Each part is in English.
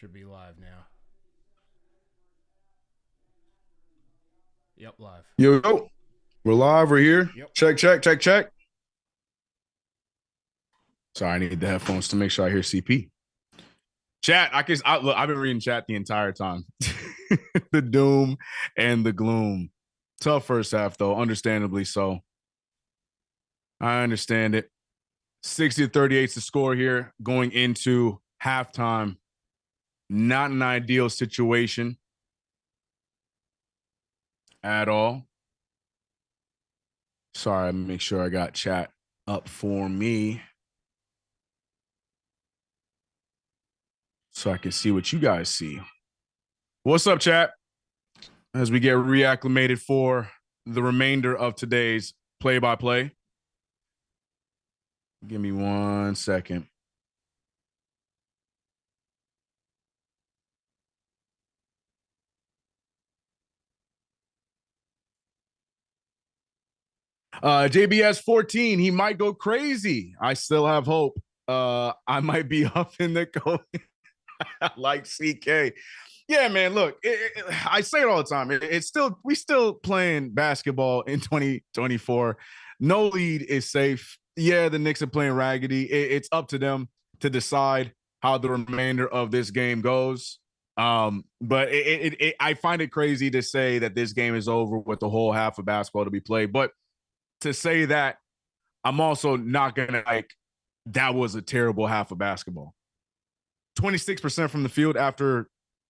Should be live now. Yep, live. Yo, we're live. We're here. Yep. Check, check, check, check. Sorry, I need the headphones to make sure I hear CP. Chat, look, I've been reading chat the entire time. The doom and the gloom. Tough first half, though, understandably so. I understand it. 60-38 is the score here going into halftime. Not an ideal situation at all. Sorry, make sure I got chat up for me so I can see what you guys see. What's up, chat? As we get reacclimated for the remainder of today's play-by-play. Give me 1 second. JBS 14, he might go crazy. I still have hope. I might be up in the go like CK. Yeah, man, look, I say it all the time. We still playing basketball in 2024. No lead is safe. Yeah, the Knicks are playing raggedy. It's up to them to decide how the remainder of this game goes. But I find it crazy to say that this game is over with the whole half of basketball to be played. But to say that, I'm also not gonna that was a terrible half of basketball. 26% from the field after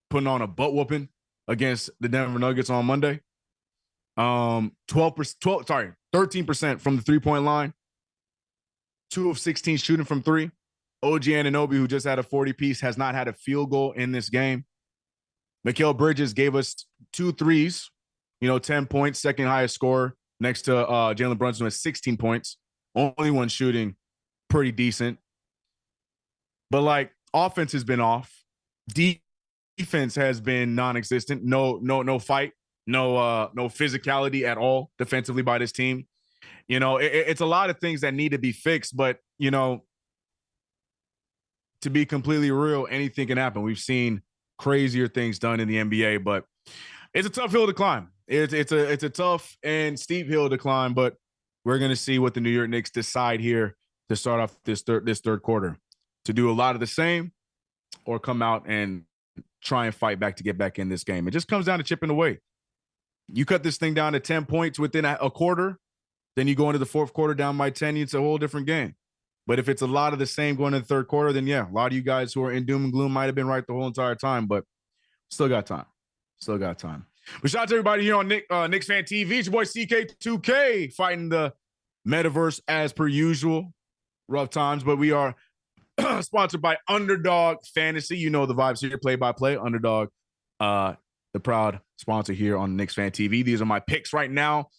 putting on a butt whooping against the Denver Nuggets on Monday. 13% from the three-point line. 2 of 16 shooting from three. OG Anunoby, who just had a 40-piece, has not had a field goal in this game. Mikal Bridges gave us 2 threes, 10 points, second highest scorer next to Jalen Brunson with 16 points. Only one shooting, pretty decent. But offense has been off. Defense has been non-existent. No fight, no physicality at all defensively by this team. It's a lot of things that need to be fixed, but to be completely real, anything can happen. We've seen crazier things done in the NBA, but it's a tough hill to climb. It's a tough and steep hill to climb, but we're gonna see what the New York Knicks decide here to start off this third quarter. To do a lot of the same, or come out and try and fight back to get back in this game. It just comes down to chipping away. You cut this thing down to 10 points within a quarter, then you go into the fourth quarter down by 10, it's a whole different game. But if it's a lot of the same going into the third quarter, then yeah, a lot of you guys who are in doom and gloom might have been right the whole entire time, but still got time. Still got time. But shout out to everybody here on KnicksFanTV. It's your boy CK2K fighting the metaverse as per usual. Rough times, but we are sponsored by Underdog Fantasy. You know the vibes here, play-by-play. Underdog, the proud sponsor here on KnicksFanTV. These are my picks right now.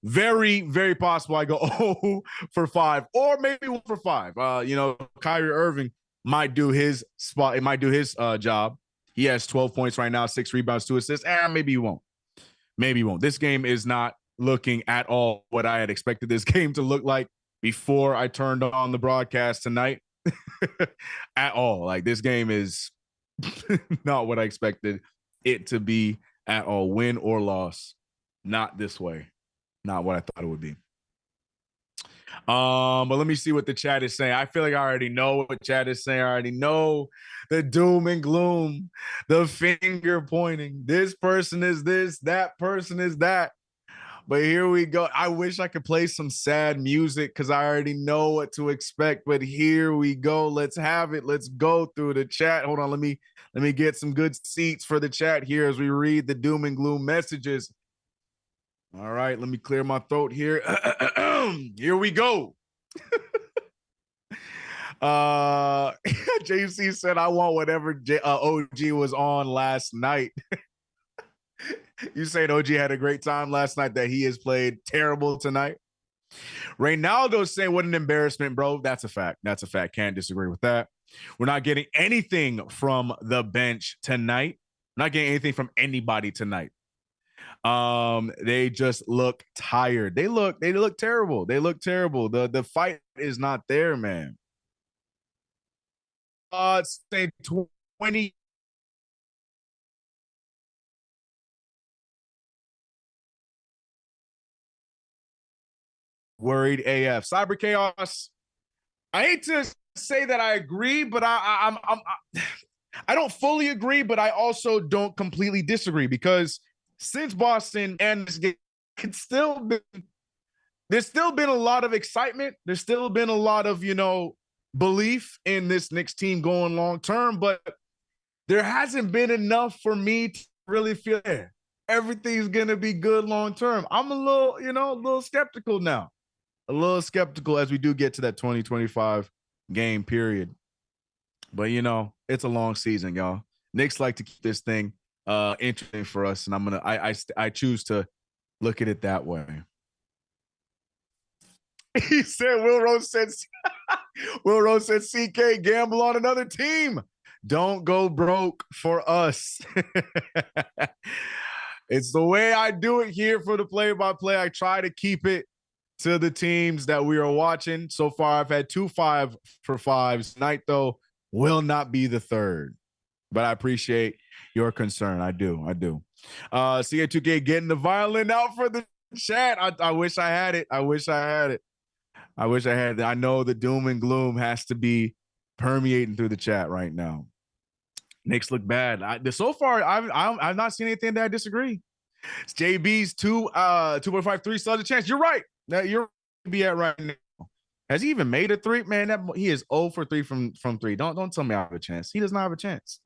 Very, very possible I go 0 for 5 or maybe 1 for 5. Kyrie Irving might do his spot. It might do his job. He has 12 points right now, 6 rebounds, 2 assists. Maybe he won't. Maybe he won't. This game is not looking at all what I had expected this game to look like before I turned on the broadcast tonight. At all. This game is not what I expected it to be at all. Win or loss, not this way. Not what I thought it would be. But let me see what the chat is saying. I feel like I already know what chat is saying. I already know the doom and gloom, the finger pointing. This person is this, that person is that. But here we go. I wish I could play some sad music because I already know what to expect. But here we go. Let's have it. Let's go through the chat. Hold on. Let me get some good seats for the chat here as we read the doom and gloom messages. All right. Let me clear my throat here. Here we go. JC said, I want whatever OG was on last night. You saying OG had a great time last night, that he has played terrible tonight? Reynaldo's saying, what an embarrassment, bro. That's a fact. That's a fact. Can't disagree with that. We're not getting anything from the bench tonight. Not getting anything from anybody tonight. They just look tired. They look terrible. They look terrible. The fight is not there, man. Say 20 worried AF. Cyber Chaos. I hate to say that I agree, but I don't fully agree, but I also don't completely disagree because since Boston and this game, there's still been a lot of excitement. There's still been a lot of, belief in this Knicks team going long term, but there hasn't been enough for me to really feel everything's going to be good long term. I'm a little skeptical now. A little skeptical as we do get to that 2025 game period. But, it's a long season, y'all. Knicks like to keep this thing interesting for us, and I choose to look at it that way. He said, Will Rose said, CK, gamble on another team. Don't go broke for us. It's the way I do it here for the play-by-play. I try to keep it to the teams that we are watching. So far, I've had 2 5-for-5s. Tonight, though, will not be the third. But I appreciate your concern. I do. CA2K getting the violin out for the chat. I wish I had it. I know the doom and gloom has to be permeating through the chat right now. Knicks look bad. So far, I've not seen anything that I disagree. It's JB's 2.53 still has a chance. You're right. You're be at right now. Has he even made a three? Man, he is 0 for 3 from 3. Don't tell me I have a chance. He does not have a chance.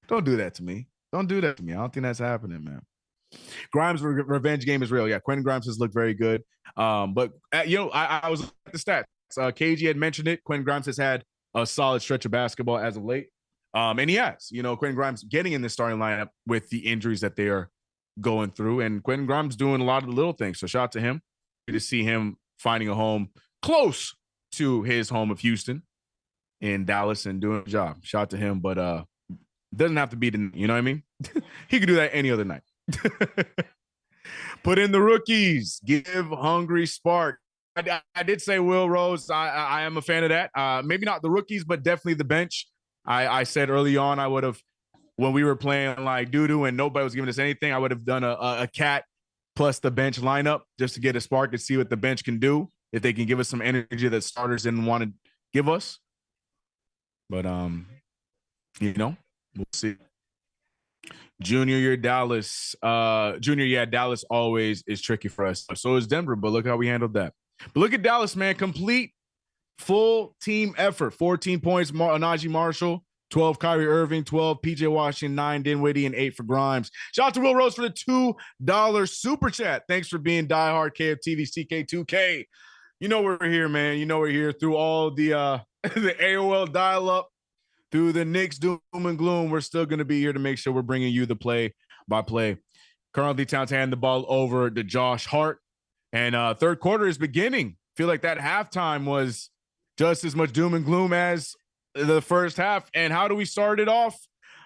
Don't do that to me. I don't think that's happening, man. Grimes' revenge game is real. Yeah, Quentin Grimes has looked very good. But I was at the stats. KG had mentioned it. Quentin Grimes has had a solid stretch of basketball as of late. And he has. Quentin Grimes getting in the starting lineup with the injuries that they are going through. And Quentin Grimes doing a lot of the little things. So shout out to him. Good to see him finding a home close to his home of Houston in Dallas and doing a job. Shout out to him. But doesn't have to be the, you know what I mean? He could do that any other night. Put in the rookies. Give hungry spark. I did say Will Rose. I am a fan of that. Maybe not the rookies, but definitely the bench. I said early on I would have, when we were playing like doo-doo and nobody was giving us anything, I would have done a cat plus the bench lineup just to get a spark and see what the bench can do, if they can give us some energy that starters didn't want to give us. But, we'll see. Junior Dallas. Dallas always is tricky for us. So is Denver, but look how we handled that. But look at Dallas, man. Complete full team effort. 14 points, Najee Marshall. 12, Kyrie Irving. 12, PJ Washington. 9, Dinwiddie. And 8 for Grimes. Shout out to Will Rose for the $2 super chat. Thanks for being diehard KFTV CK2K. You know we're here, man. You know we're here through all the the AOL dial-up, through the Knicks doom and gloom. We're still going to be here to make sure we're bringing you the play-by-play. Currently, Towns hand the ball over to Josh Hart. And third quarter is beginning. Feel like that halftime was just as much doom and gloom as the first half. And how do we start it off?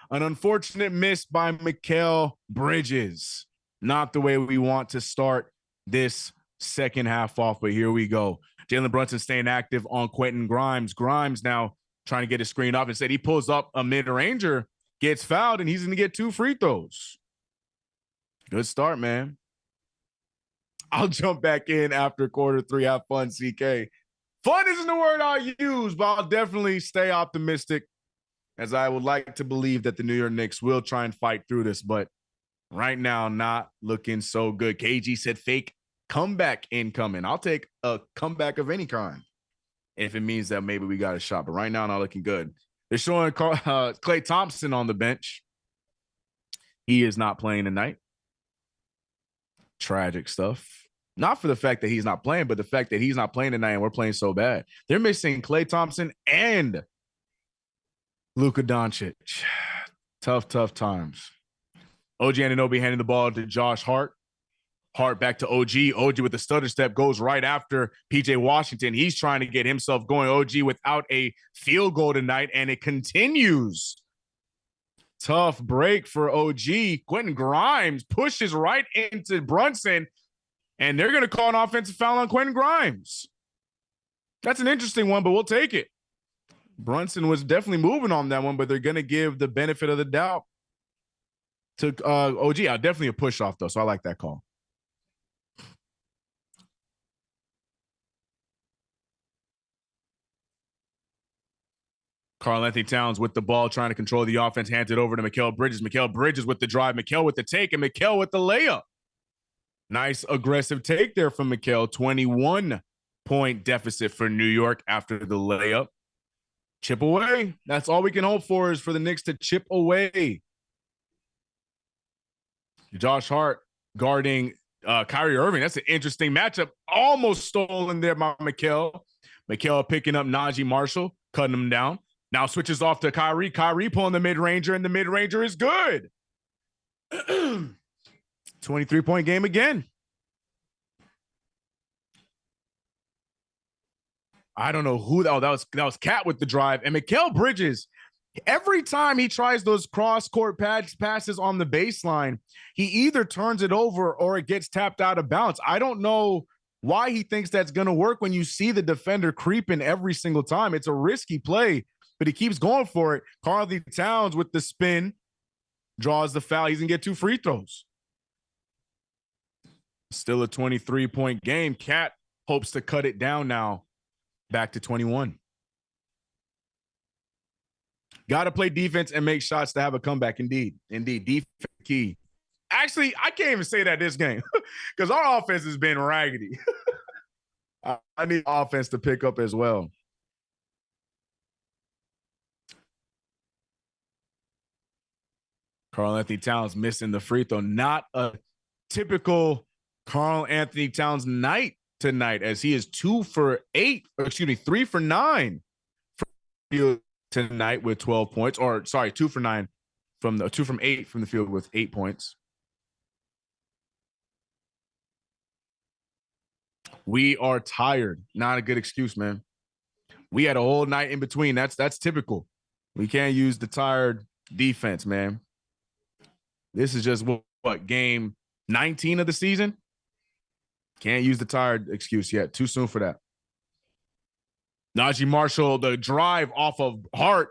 An unfortunate miss by Mikal Bridges. Not the way we want to start this second half off, but here we go. Jalen Brunson staying active on Quentin Grimes. Grimes now trying to get his screen off. Instead, he pulls up a mid-ranger, gets fouled, and he's going to get 2 free throws. Good start, man. I'll jump back in after quarter 3. Have fun, CK. Fun isn't the word I'll use, but I'll definitely stay optimistic, as I would like to believe that the New York Knicks will try and fight through this. But right now, not looking so good. KG said fake comeback incoming. I'll take a comeback of any kind if it means that maybe we got a shot. But right now, not looking good. They're showing Klay Thompson on the bench. He is not playing tonight. Tragic stuff. Not for the fact that he's not playing, but the fact that he's not playing tonight and we're playing so bad. They're missing Klay Thompson and Luka Doncic. Tough times. OG Anunoby handing the ball to Josh Hart. Hart back to OG. OG with the stutter step goes right after PJ Washington. He's trying to get himself going. OG without a field goal tonight, and it continues. Tough break for OG. Quentin Grimes pushes right into Brunson, and they're going to call an offensive foul on Quentin Grimes. That's an interesting one, but we'll take it. Brunson was definitely moving on that one, but they're going to give the benefit of the doubt to OG. Definitely a push off, though, so I like that call. Karl Anthony Towns with the ball, trying to control the offense, hands it over to Mikal Bridges. Mikal Bridges with the drive, Mikal with the take, and Mikal with the layup. Nice aggressive take there from Mikal. 21-point deficit for New York after the layup. Chip away. That's all we can hope for, is for the Knicks to chip away. Josh Hart guarding Kyrie Irving. That's an interesting matchup. Almost stolen there by Mikal. Mikal picking up Najee Marshall, cutting him down. Now switches off to Kyrie. Kyrie pulling the mid-ranger, and the mid-ranger is good. 23-point game again. I don't know who that was Cat with the drive. And Mikal Bridges, every time he tries those cross-court passes on the baseline, he either turns it over or it gets tapped out of bounds. I don't know why he thinks that's going to work when you see the defender creeping every single time. It's a risky play, but he keeps going for it. Karl Anthony Towns with the spin draws the foul. He's going to get 2 free throws. Still a 23-point game. Cat hopes to cut it down now, back to 21. Got to play defense and make shots to have a comeback. Indeed. Defense key. Actually, I can't even say that this game because our offense has been raggedy. I need offense to pick up as well. Karl Anthony Towns missing the free throw. Not a typical Karl Anthony Towns night tonight, as he is 3 for 9 tonight with 12 points. Or sorry, 2 for 9 from the 2 from 8 from the field with 8 points. We are tired. Not a good excuse, man. We had a whole night in between. That's typical. We can't use the tired defense, man. This is just what game 19 of the season? Can't use the tired excuse yet. Too soon for that. Najee Marshall, the drive off of Hart,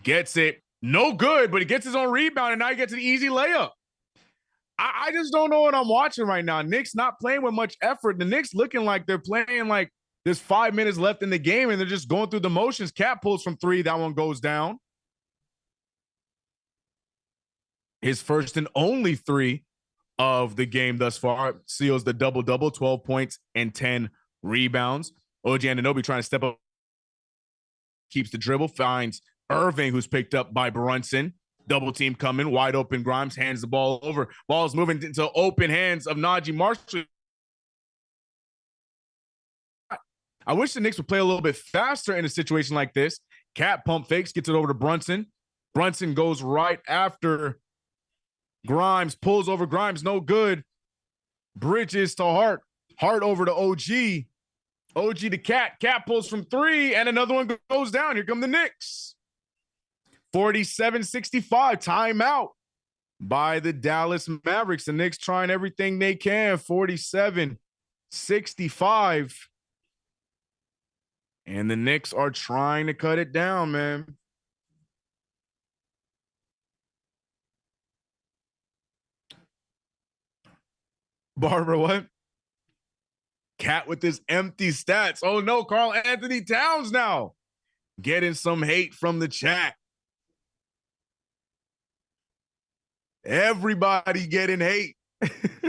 gets it. No good, but he gets his own rebound, and now he gets an easy layup. I just don't know what I'm watching right now. Knicks not playing with much effort. The Knicks looking like they're playing like there's 5 minutes left in the game, and they're just going through the motions. Cat pulls from 3. That one goes down. His first and only 3 of the game thus far. Seals the double-double, 12 points and 10 rebounds. OG Anunoby trying to step up. Keeps the dribble, finds Irving, who's picked up by Brunson. Double team coming, wide open. Grimes hands the ball over. Ball's moving into open hands of Najee Marshall. I wish the Knicks would play a little bit faster in a situation like this. Cat pump fakes, gets it over to Brunson. Brunson goes right after Grimes, pulls over Grimes, no good. Bridges to Hart. Hart over to OG. OG to Cat. Cat pulls from 3, and another one goes down. Here come the Knicks. 47-65, timeout by the Dallas Mavericks. The Knicks trying everything they can. 47-65. And the Knicks are trying to cut it down, man. Barbara, what? Cat with his empty stats. Oh, no, Karl Anthony Towns now getting some hate from the chat. Everybody getting hate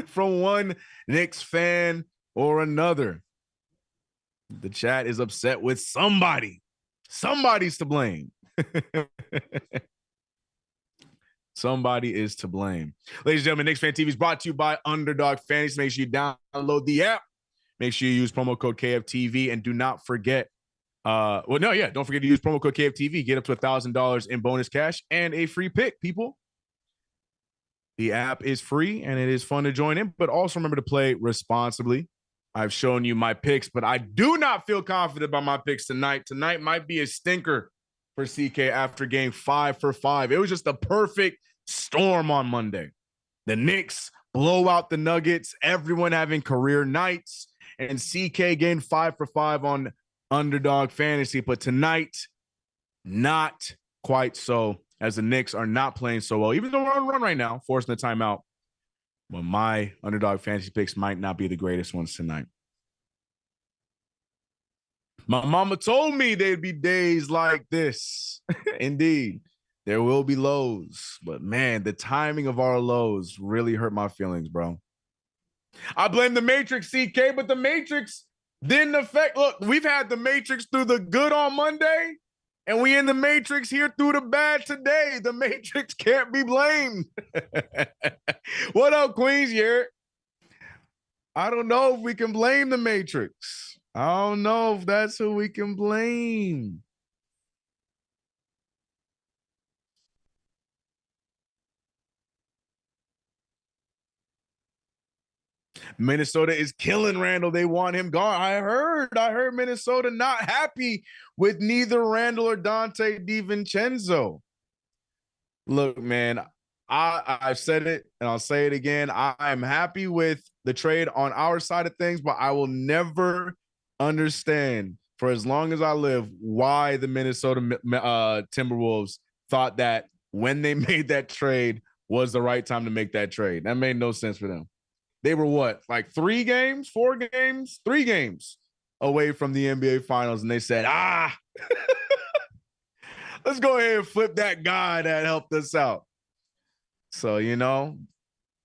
from one Knicks fan or another. The chat is upset with somebody. Somebody's to blame. Somebody is to blame. Ladies and gentlemen, KnicksFanTV is brought to you by Underdog Fantasy. Make sure you download the app. Make sure you use promo code KFTV, and do not forget. Don't forget to use promo code KFTV. Get up to $1,000 in bonus cash and a free pick, people. The app is free and it is fun to join in, but also remember to play responsibly. I've shown you my picks, but I do not feel confident about my picks tonight. Tonight might be a stinker for CK after game 5 for 5. It was just a perfect storm on Monday. The Knicks blow out the Nuggets, everyone having career nights, and CK getting 5 for 5 on Underdog Fantasy. But tonight, not quite so, as the Knicks are not playing so well, even though we're on a run right now, forcing the timeout. But my Underdog Fantasy picks might not be the greatest ones tonight. My mama told me there'd be days like this. Indeed, there will be lows, but man, the timing of our lows really hurt my feelings, bro. I blame the Matrix, CK, but the Matrix didn't affect. Look, we've had the Matrix through the good on Monday, and we in the Matrix here through the bad today. The Matrix can't be blamed. What up, Queens? Here. I don't know if we can blame the Matrix. I don't know if that's who we can blame. Minnesota is killing Randall. They want him gone. I heard Minnesota not happy with neither Randall or Dante DiVincenzo. Look, man, I've said it and I'll say it again. I'm happy with the trade on our side of things, but I will never understand for as long as I live why the Minnesota Timberwolves thought that when they made that trade was the right time to make that trade. That made no sense for them. They were what, like 3 games, 4 games, 3 games away from the NBA Finals, and they said, let's go ahead and flip that guy that helped us out. So, you know,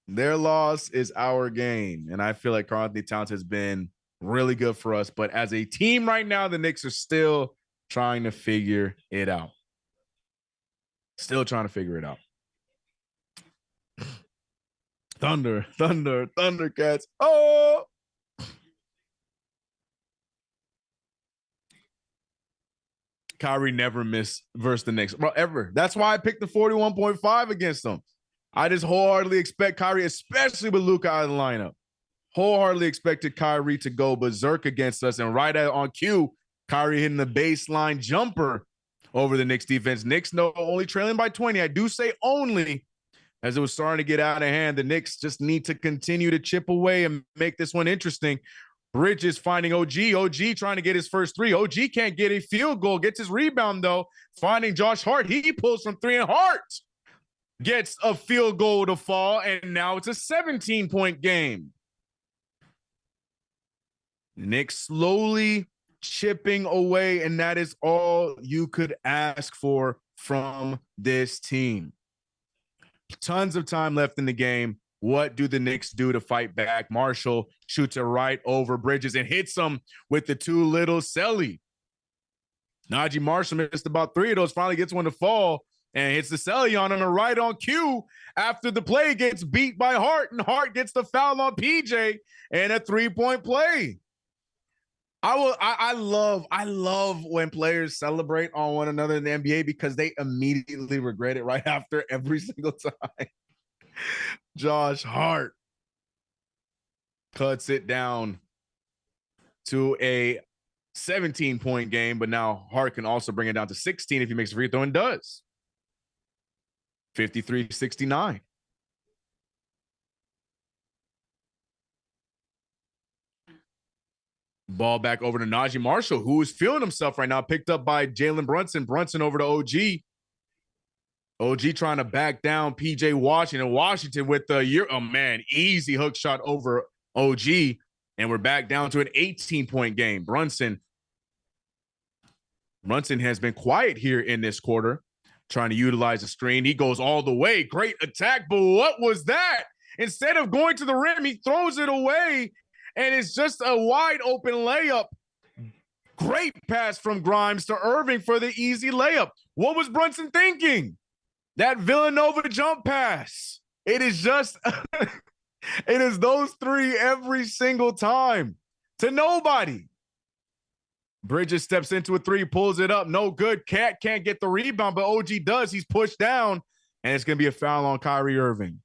their loss is our gain, and I feel like Karl-Anthony Towns has been really good for us. But as a team right now, the Knicks are still trying to figure it out. Still trying to figure it out. Thundercats. Oh! Kyrie never missed versus the Knicks, bro, ever. That's why I picked the 41.5 against them. I just wholeheartedly expect Kyrie, especially with Luka out of the lineup, wholeheartedly expected Kyrie to go berserk against us. And right on cue, Kyrie hitting the baseline jumper over the Knicks defense. Knicks only trailing by 20. I do say only, as it was starting to get out of hand. The Knicks just need to continue to chip away and make this one interesting. Bridges finding OG. OG trying to get his first 3. OG can't get a field goal. Gets his rebound, though. Finding Josh Hart. He pulls from 3, and Hart gets a field goal to fall, and now it's a 17-point game. Knicks slowly chipping away, and that is all you could ask for from this team. Tons of time left in the game. What do the Knicks do to fight back? Marshall shoots it right over Bridges and hits him with the too little celly. Najee Marshall missed about 3 of those, finally gets one to fall and hits the celly on him, and right on cue after the play gets beat by Hart, and Hart gets the foul on PJ and a 3-point play. I love when players celebrate on one another in the NBA because they immediately regret it right after every single time. Josh Hart cuts it down to a 17-point game, but now Hart can also bring it down to 16 if he makes a free throw, and does. 53-69. Ball back over to Najee Marshall, who is feeling himself right now, picked up by Jalen Brunson. Brunson over to OG. OG trying to back down PJ Washington. Washington with the easy hook shot over OG. And we're back down to an 18-point game. Brunson has been quiet here in this quarter, trying to utilize the screen. He goes all the way. Great attack, but what was that? Instead of going to the rim, he throws it away, and it's just a wide open layup. Great pass from Grimes to Irving for the easy layup. What was Brunson thinking? That Villanova jump pass. It is just, it is those 3 every single time to nobody. Bridges steps into a 3, pulls it up. No good. Cat can't get the rebound, but OG does. He's pushed down, and it's going to be a foul on Kyrie Irving.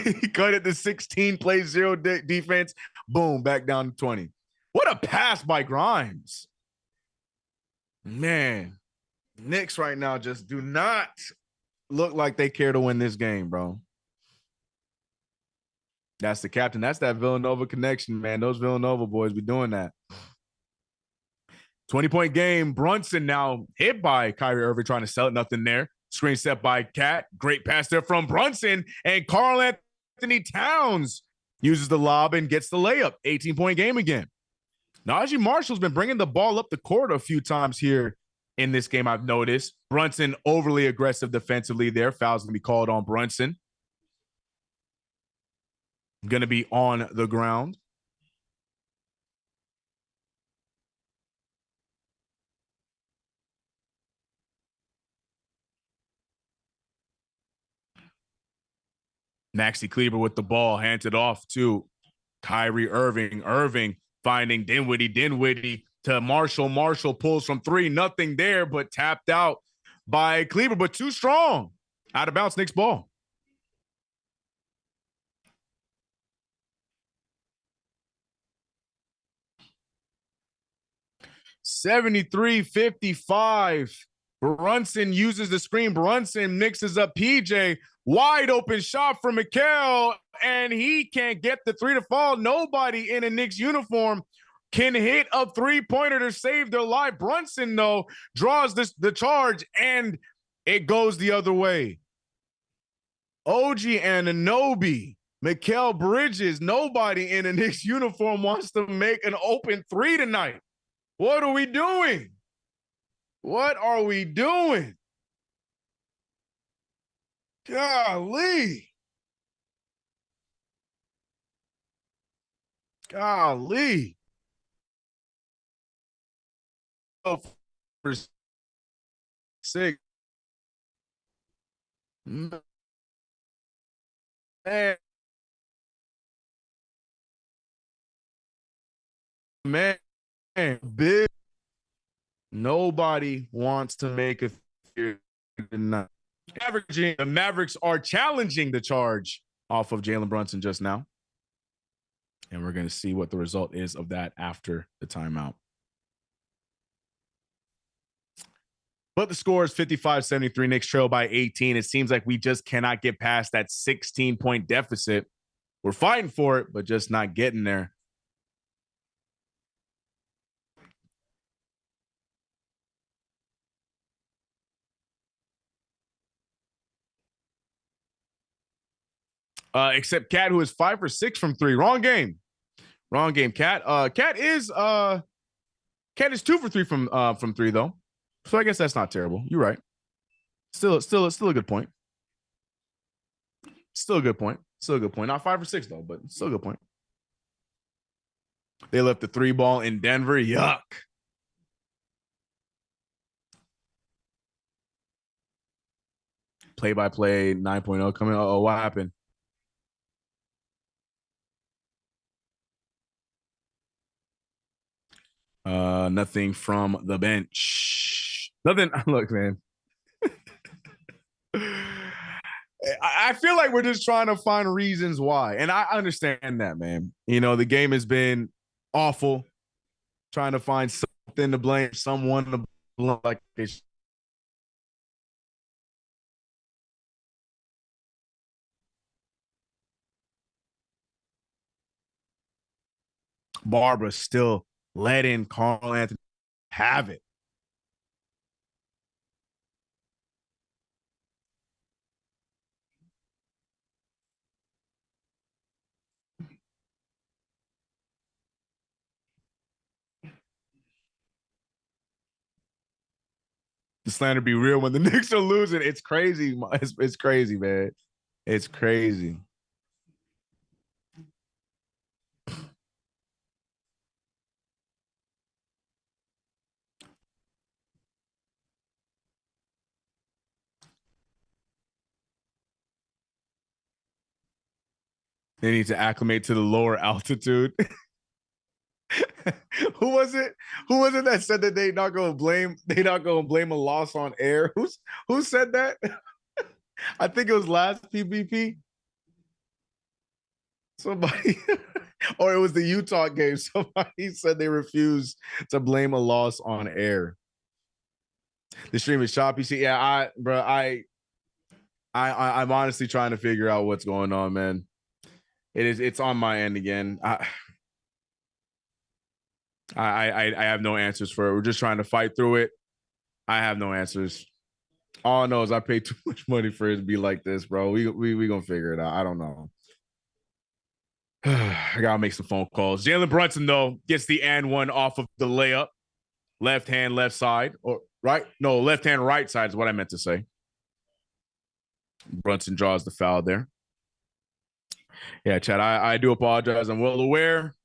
He cut it to 16, plays 0 defense. Boom, back down to 20. What a pass by Grimes. Man, Knicks right now just do not look like they care to win this game, bro. That's the captain. That's that Villanova connection, man. Those Villanova boys be doing that. 20-point game. Brunson now hit by Kyrie Irving, trying to sell it. Nothing there. Screen set by Cat. Great pass there from Brunson. And Karl-Anthony Towns uses the lob and gets the layup. 18-point game again. Najee Marshall's been bringing the ball up the court a few times here in this game, I've noticed. Brunson overly aggressive defensively there. Foul's going to be called on Brunson. Going to be on the ground. Maxi Kleber with the ball, handed off to Kyrie Irving. Irving finding Dinwiddie to Marshall. Marshall pulls from three. Nothing there, but tapped out by Kleber, but too strong. Out of bounds, Knicks ball. $73-55. Brunson uses the screen. Brunson mixes up PJ. Wide open shot for Mikal, and he can't get the three to fall. Nobody in a Knicks uniform can hit a three-pointer to save their life. Brunson, though, draws the charge, and it goes the other way. OG Anunoby, Mikal Bridges, nobody in a Knicks uniform wants to make an open three tonight. What are we doing? What are we doing? Golly. Golly. Oh, for six. Man. Man. Big. Nobody wants to make a tonight. The Mavericks are challenging the charge off of Jalen Brunson just now. And we're going to see what the result is of that after the timeout. But the score is 55-73. Knicks trail by 18. It seems like we just cannot get past that 16-point deficit. We're fighting for it, but just not getting there. Except Cat, who is 5 for 6 from three. Wrong game. Cat. Cat is 2 for 3 from three though. So I guess that's not terrible. You're right. Still a good point. Still a good point. Not 5 for 6 though, but still a good point. They left the 3 ball in Denver. Yuck. Play-by-play 9.0 coming. Oh, what happened? Nothing from the bench. Nothing. Look, man. I feel like we're just trying to find reasons why. And I understand that, man. You know, the game has been awful. Trying to find something to blame, someone to blame. Like it's Barbara still letting Carl Anthony have it. The slander be real when the Knicks are losing. It's crazy. It's crazy, man. It's crazy. They need to acclimate to the lower altitude. Who was it? Who was it that said that they not gonna blame a loss on air? Who said that? I think it was last PvP. Somebody, or it was the Utah game. Somebody said they refused to blame a loss on air. The stream is choppy. See, yeah, I'm honestly trying to figure out what's going on, man. It's on my end again. I have no answers for it. We're just trying to fight through it. I have no answers. All I know is I paid too much money for it to be like this, bro. We gonna figure it out. I don't know. I gotta make some phone calls. Jalen Brunson, though, gets the and one off of the layup. Left hand, left side, or right? No, left hand, right side is what I meant to say. Brunson draws the foul there. Yeah, Chad, I do apologize. I'm well aware.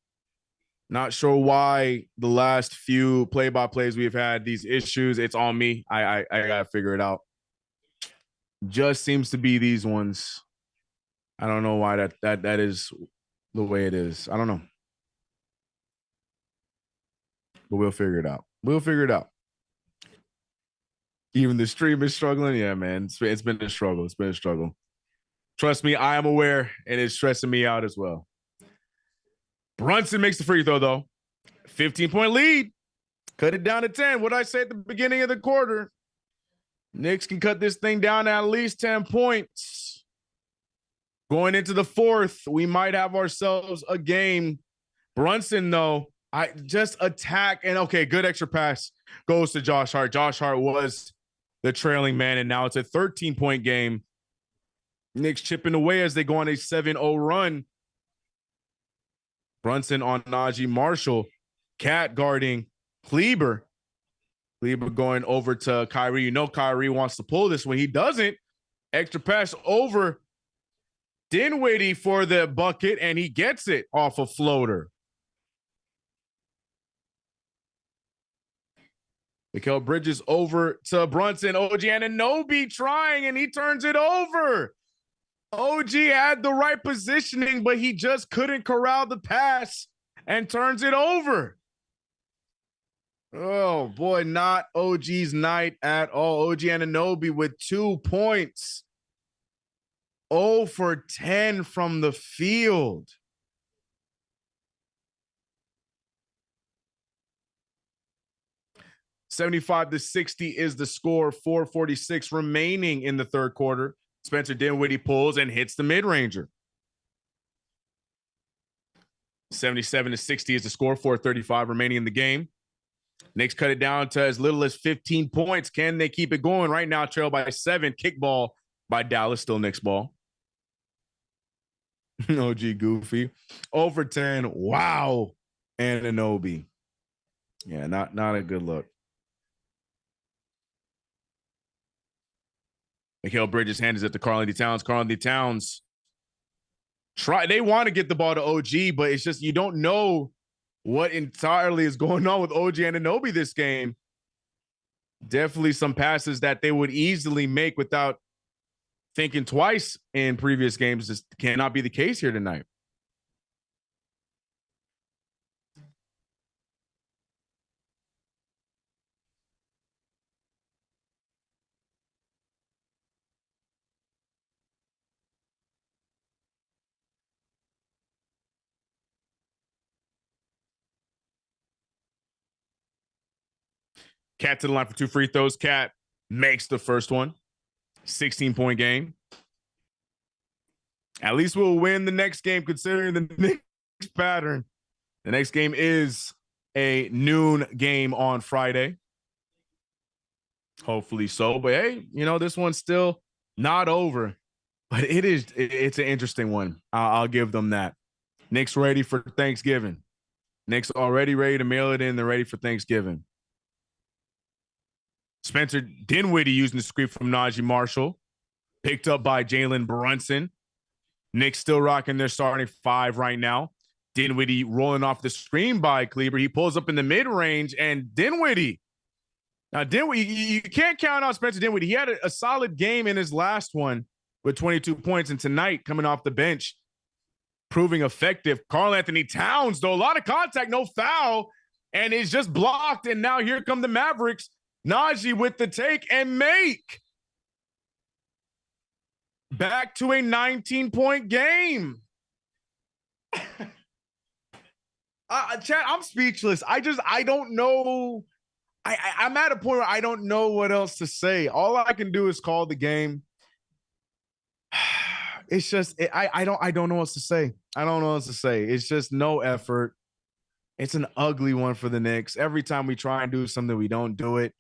Not sure why the last few play-by-plays we've had these issues. It's on me. I gotta figure it out. Just seems to be these ones. I don't know why that is the way it is. I don't know. But we'll figure it out. We'll figure it out. Even the stream is struggling. Yeah, man. It's been a struggle. It's been a struggle. Trust me, I am aware, and it's stressing me out as well. Brunson makes the free throw, though. 15-point lead. Cut it down to 10. What did I say at the beginning of the quarter? Knicks can cut this thing down to at least 10 points. Going into the fourth, we might have ourselves a game. Brunson, though, I just attack. And, okay, good extra pass goes to Josh Hart. Josh Hart was the trailing man, and now it's a 13-point game. Knicks chipping away as they go on a 7-0 run. Brunson on Najee Marshall. Cat guarding Kleber. Kleber going over to Kyrie. You know Kyrie wants to pull this one. He doesn't. Extra pass over Dinwiddie for the bucket, and he gets it off a floater. Mikal Bridges over to Brunson. OG Anunoby trying, and he turns it over. OG had the right positioning, but he just couldn't corral the pass and turns it over. Oh, boy, not OG's night at all. OG Anunoby with 2 points. 0 for 10 from the field. $75-60 is the score. 4:46 remaining in the third quarter. Spencer Dinwiddie pulls and hits the mid-ranger. 77-60 is the score. 4:35 remaining in the game. Knicks cut it down to as little as 15 points. Can they keep it going? Right now, trail by 7. Kickball by Dallas, still Knicks ball. OG Goofy. 0 for 10. Wow. Anunoby. Yeah, not a good look. Mikal Bridges hands it to Karl-Anthony Towns. Karl-Anthony Towns they want to get the ball to OG, but it's just you don't know what entirely is going on with OG Anunoby this game. Definitely some passes that they would easily make without thinking twice in previous games. This cannot be the case here tonight. Cat to the line for 2 free throws. Cat makes the first one. 16-point game. At least we'll win the next game considering the Knicks pattern. The next game is a noon game on Friday. Hopefully so. But hey, this one's still not over. But it's an interesting one. I'll give them that. Knicks ready for Thanksgiving. Knicks already ready to mail it in. They're ready for Thanksgiving. Spencer Dinwiddie using the screen from Najee Marshall. Picked up by Jalen Brunson. Knicks still rocking their starting 5 right now. Dinwiddie rolling off the screen by Kleber. He pulls up in the mid-range, and Dinwiddie. Now, Dinwiddie, you can't count out Spencer Dinwiddie. He had a solid game in his last one with 22 points, and tonight, coming off the bench, proving effective. Karl-Anthony Towns, though, a lot of contact, no foul, and it's just blocked, and now here come the Mavericks. Najee with the take and make. Back to a 19-point game. Chad, I'm speechless. I don't know. I'm at a point where I don't know what else to say. All I can do is call the game. It's just I don't know what to say. I don't know what to say. It's just no effort. It's an ugly one for the Knicks. Every time we try and do something, we don't do it.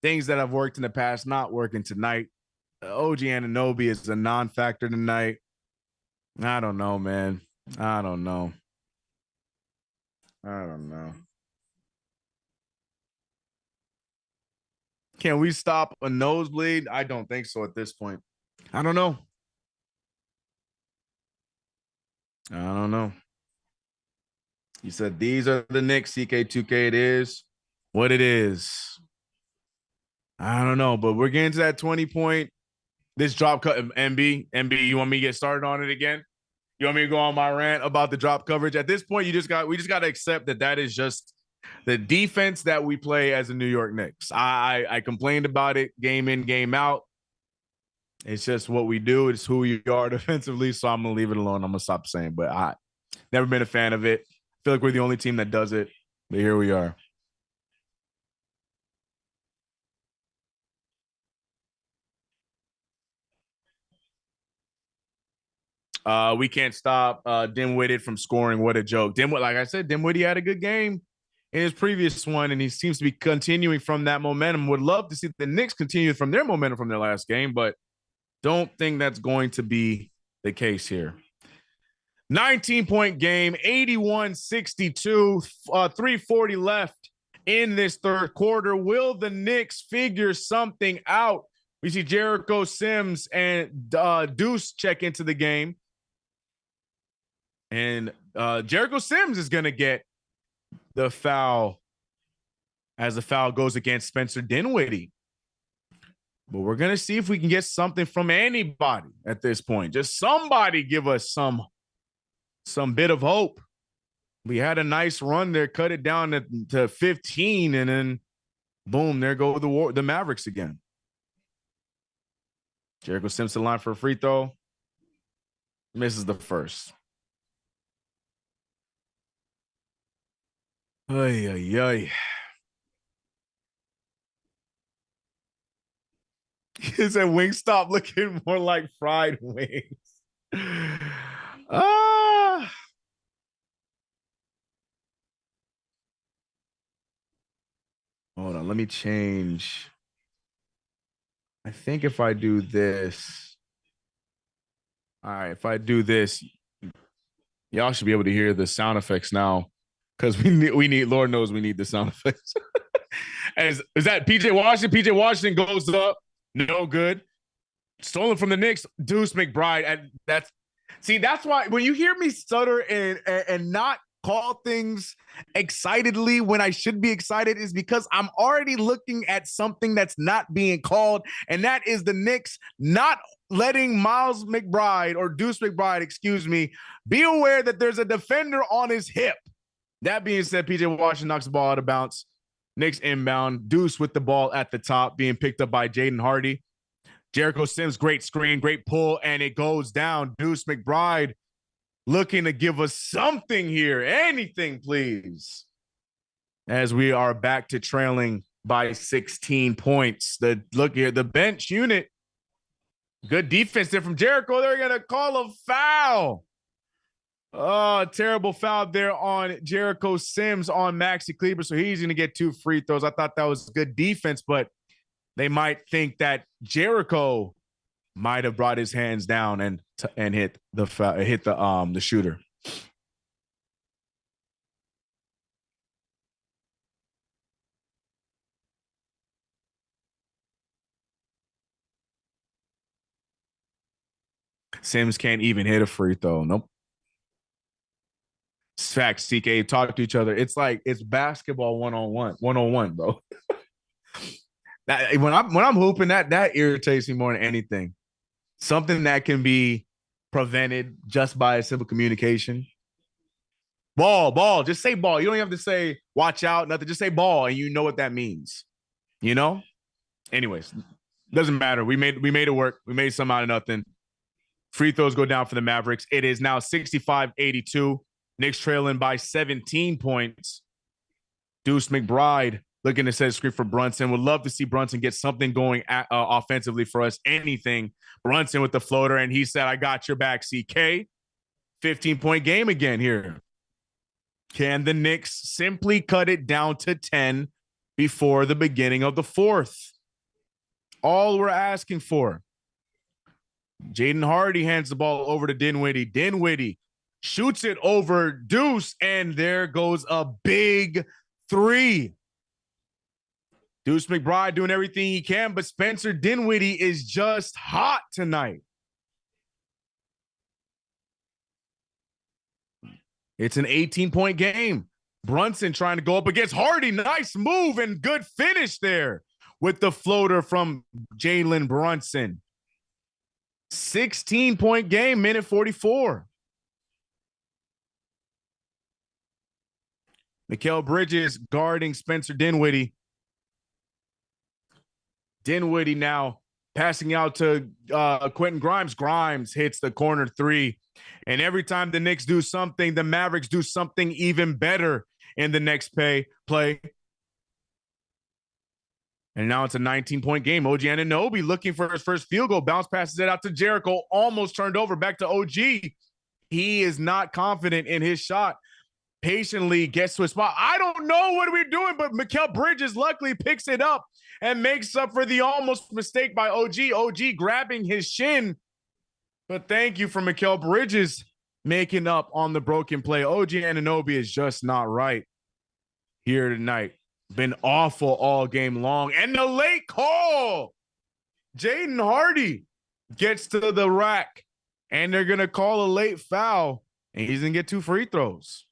Things that have worked in the past, not working tonight. OG Anunoby is a non-factor tonight. I don't know, man. I don't know. I don't know. Can we stop a nosebleed? I don't think so at this point. I don't know. I don't know. You said these are the Knicks. CK2K, it is what it is. I don't know, but we're getting to that 20 point. This drop cut. MB, you want me to get started on it again? You want me to go on my rant about the drop coverage? At this point, we just got to accept that is just the defense that we play as the New York Knicks. I complained about it game in, game out. It's just what we do. It's who we are defensively. So I'm gonna leave it alone. I'm gonna stop saying, but I never been a fan of it. I feel like we're the only team that does it. But here we are. We can't stop Dimwitted from scoring. What a joke. Dimwit, like I said, Dimwitty had a good game in his previous one, and he seems to be continuing from that momentum. Would love to see the Knicks continue from their momentum from their last game, but don't think that's going to be the case here. 19-point game, 81-62, 340 left in this third quarter. Will the Knicks figure something out? We see Jericho Sims and Deuce check into the game. And Jericho Sims is going to get the foul as the foul goes against Spencer Dinwiddie. But we're going to see if we can get something from anybody at this point. Just somebody give us some bit of hope. We had a nice run there, cut it down to 15, and then boom, there go the Mavericks again. Jericho Sims to the line for a free throw. Misses the first. Ay, ay, ay. Is that Wingstop looking more like fried wings? Ah. Hold on, let me change. I think if I do this, all right, if I do this, y'all should be able to hear the sound effects now because we need, Lord knows we need the sound effects. Is that PJ Washington? PJ Washington goes up, no good. Stolen from the Knicks, Deuce McBride. And that's why when you hear me stutter and not call things excitedly when I should be excited is because I'm already looking at something that's not being called, and that is the Knicks not letting Miles McBride or Deuce McBride, excuse me, be aware that there's a defender on his hip. That being said, PJ Washington knocks the ball out of bounds. Knicks inbound. Deuce with the ball at the top, being picked up by Jaden Hardy. Jericho Sims, great screen, great pull, and it goes down. Deuce McBride looking to give us something here. Anything, please. As we are back to trailing by 16 points. Look here, the bench unit. Good defense there from Jericho. They're going to call a foul. Oh, terrible foul there on Jericho Sims on Maxi Kleber. So he's going to get 2 free throws. I thought that was good defense, but they might think that Jericho might have brought his hands down and hit the shooter. Sims can't even hit a free throw. Nope. Facts, CK, talk to each other. It's like it's basketball one-on-one, bro. When I'm hooping, that irritates me more than anything. Something that can be prevented just by a simple communication. Ball. Just say ball. You don't have to say watch out, nothing. Just say ball, and you know what that means. You know? Anyways, doesn't matter. We made it work. We made some out of nothing. Free throws go down for the Mavericks. It is now 65-82. Knicks trailing by 17 points. Deuce McBride looking to set a screen for Brunson. Would love to see Brunson get something going offensively for us. Anything. Brunson with the floater, and he said, I got your back, CK. 15-point game again here. Can the Knicks simply cut it down to 10 before the beginning of the fourth? All we're asking for. Jaden Hardy hands the ball over to Dinwiddie. Dinwiddie shoots it over Deuce, and there goes a big three. Deuce McBride doing everything he can, but Spencer Dinwiddie is just hot tonight. It's an 18-point game. Brunson trying to go up against Hardy. Nice move and good finish there with the floater from Jalen Brunson. 16-point game, minute 44. Mikal Bridges guarding Spencer Dinwiddie. Dinwiddie now passing out to Quentin Grimes. Grimes hits the corner three. And every time the Knicks do something, the Mavericks do something even better in the next play. And now it's a 19-point game. OG Anunoby looking for his first field goal. Bounce passes it out to Jericho. Almost turned over. Back to OG. He is not confident in his shot. Patiently gets to a spot. I don't know what we're doing, but Mikal Bridges luckily picks it up and makes up for the almost mistake by OG. OG grabbing his shin. But thank you for Mikal Bridges making up on the broken play. OG Anunoby is just not right here tonight. Been awful all game long. And the late call. Jaden Hardy gets to the rack. And they're going to call a late foul. And he's going to get 2 free throws.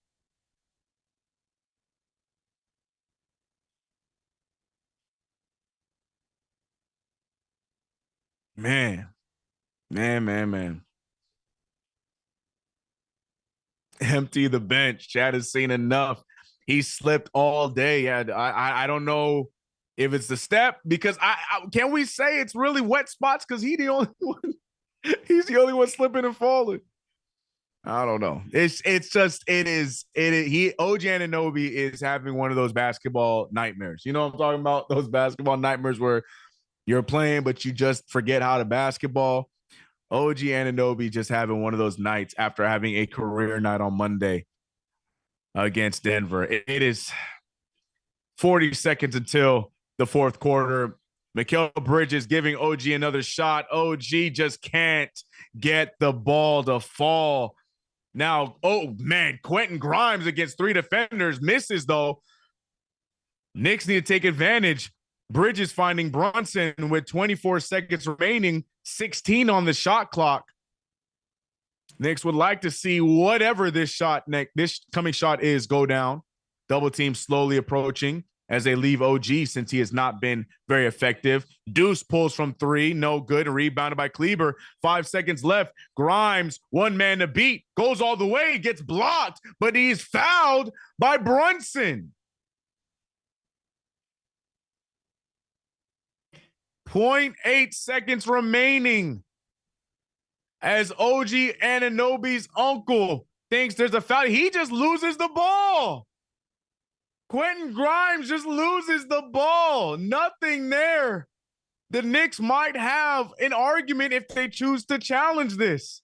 Man. Empty the bench. Chad has seen enough. He slipped all day. I don't know if it's the step, because can we say it's really wet spots because he's the only one. He's the only one slipping and falling. I don't know. It's just it is OG Anunoby is having one of those basketball nightmares. You know what I'm talking about? Those basketball nightmares where you're playing but you just forget how to basketball. OG Anunoby just having one of those nights after having a career night on Monday against Denver. It is 40 seconds until the fourth quarter. Mikal Bridges giving OG another shot. OG just can't get the ball to fall. Now, oh man, Quentin Grimes against 3 defenders misses though. Knicks need to take advantage. Bridges finding Brunson with 24 seconds remaining, 16 on the shot clock. Knicks would like to see whatever this coming shot is go down. Double team slowly approaching as they leave OG since he has not been very effective. Deuce pulls from 3, no good, rebounded by Kleber. 5 seconds left. Grimes, one man to beat, goes all the way, gets blocked, but he's fouled by Brunson. 0.8 seconds remaining as OG Anunoby's uncle thinks there's a foul. He just loses the ball. Quentin Grimes just loses the ball. Nothing there. The Knicks might have an argument if they choose to challenge this.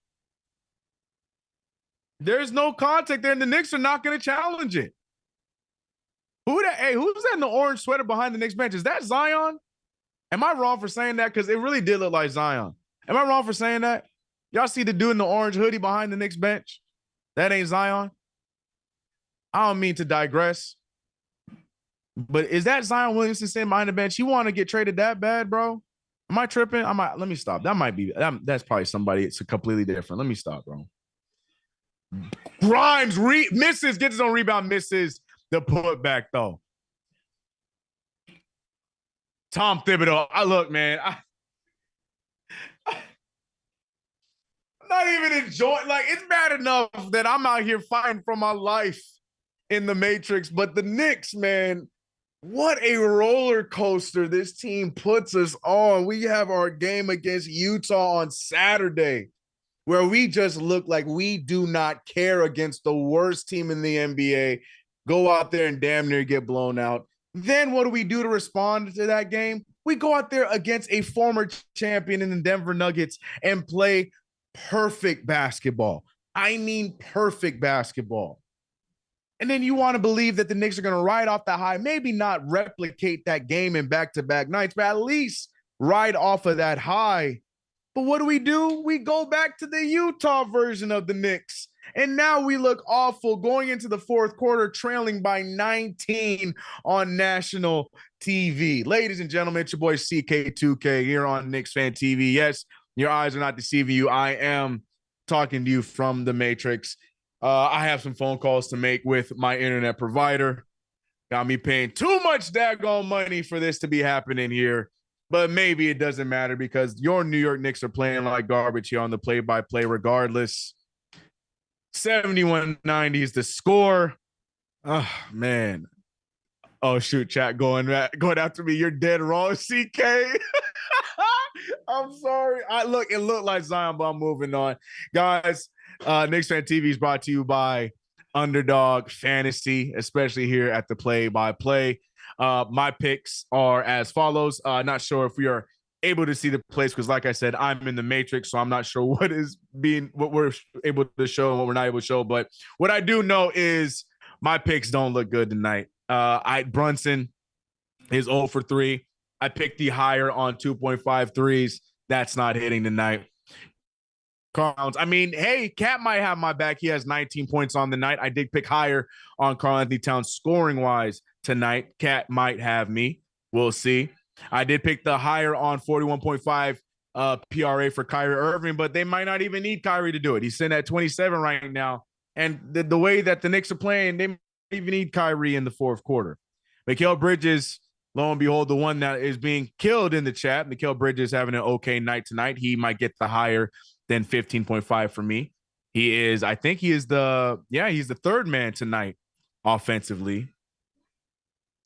There's no contact there, and the Knicks are not going to challenge it. Who's that in the orange sweater behind the Knicks bench? Is that Zion? Am I wrong for saying that? Because it really did look like Zion. Am I wrong for saying that? Y'all see the dude in the orange hoodie behind the Knicks bench? That ain't Zion. I don't mean to digress. But is that Zion Williamson sitting behind the bench? You want to get traded that bad, bro? Am I tripping? Let me stop. That's probably somebody. It's completely different. Let me stop, bro. Grimes misses, gets his own rebound, misses the putback, though. Tom Thibodeau. Look, man. I'm not even enjoying. Like, it's bad enough that I'm out here fighting for my life in the Matrix, but the Knicks, man, what a roller coaster this team puts us on. We have our game against Utah on Saturday, where we just look like we do not care against the worst team in the NBA, go out there and damn near get blown out. Then what do we do to respond to that game? We go out there against a former champion in the Denver Nuggets and play perfect basketball. I mean, perfect basketball. And then you want to believe that the Knicks are going to ride off the high, maybe not replicate that game in back-to-back nights, but at least ride off of that high. But what do? We go back to the Utah version of the Knicks And now we look awful going into the fourth quarter, trailing by 19 on national TV. Ladies and gentlemen, it's your boy CK2K here on Knicks Fan TV. Yes, your eyes are not deceiving you. I am talking to you from the Matrix. I have some phone calls to make with my internet provider. Got me paying too much daggone money for this to be happening here. But maybe it doesn't matter because your New York Knicks are playing like garbage here on the play-by-play regardless. 71-90 is the score. Oh, man. Oh, shoot, chat going after me. You're dead wrong, CK. I'm sorry. It looked like Zion, but I'm moving on. Guys, Knicks Fan TV is brought to you by Underdog Fantasy, especially here at the play-by-play. My picks are as follows. Not sure if we are able to see the place because, like I said, I'm in the Matrix, so I'm not sure what we're able to show and what we're not able to show. But what I do know is my picks don't look good tonight. Brunson is 0 for 3. I picked the higher on 2.5 threes. That's not hitting tonight. Carl, I mean, hey, Cat might have my back. He has 19 points on the night. I did pick higher on Karl-Anthony Towns scoring-wise tonight. Cat might have me. We'll see. I did pick the higher on 41.5 PRA for Kyrie Irving, but they might not even need Kyrie to do it. He's sitting at 27 right now. And the way that the Knicks are playing, they might even need Kyrie in the fourth quarter. Mikal Bridges, lo and behold, the one that is being killed in the chat. Mikal Bridges having an okay night tonight. He might get the higher than 15.5 for me. He's the third man tonight offensively.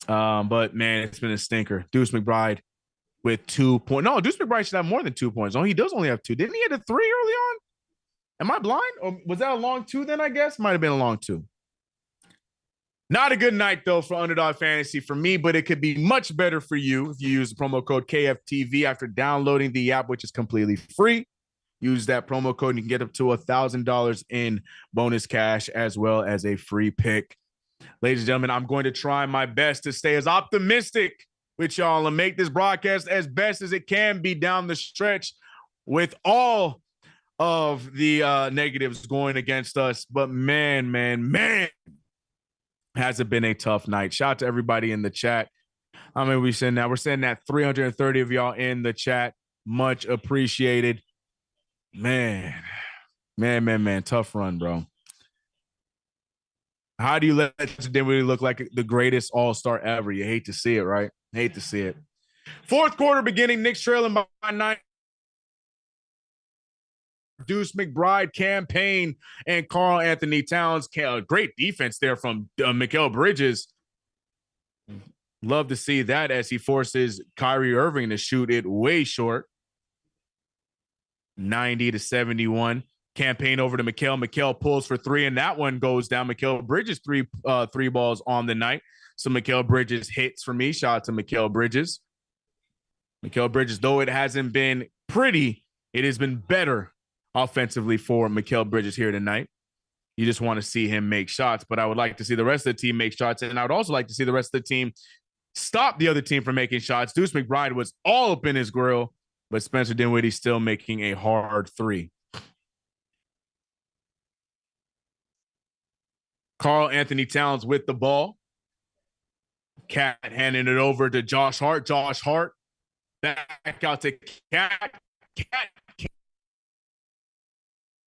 But man, it's been a stinker. Deuce McBride with 2 points. No, Deuce McBride should have more than 2 points. Oh, he does only have 2. Didn't he hit a 3 early on? Am I blind? Or was that a long 2 then, I guess? Might have been a long 2. Not a good night, though, for Underdog Fantasy for me, but it could be much better for you if you use the promo code KFTV after downloading the app, which is completely free. Use that promo code and you can get up to $1,000 in bonus cash as well as a free pick. Ladies and gentlemen, I'm going to try my best to stay as optimistic with y'all and make this broadcast as best as it can be down the stretch with all of the negatives going against us. But man, has it been a tough night. Shout out to everybody in the chat. I mean, we're sitting at 330 of y'all in the chat. Much appreciated. Man, tough run, bro. How do you let Dinwiddie look like the greatest all-star ever? You hate to see it, right? Hate to see it. Fourth quarter beginning, Knicks trailing by 9. Deuce McBride, campaign, and Karl-Anthony Towns. Great defense there from Mikal Bridges. Love to see that as he forces Kyrie Irving to shoot it way short. 90-71. Campaign over to Mikal. Mikal pulls for 3, and that one goes down. Mikal Bridges three balls on the night. So Mikal Bridges hits for me. Shout out to Mikal Bridges. Mikal Bridges, though it hasn't been pretty, it has been better offensively for Mikal Bridges here tonight. You just want to see him make shots, but I would like to see the rest of the team make shots, and I would also like to see the rest of the team stop the other team from making shots. Deuce McBride was all up in his grill, but Spencer Dinwiddie still making a hard 3. Karl-Anthony Towns with the ball. Cat handing it over to Josh Hart. Josh Hart back out to Cat. Cat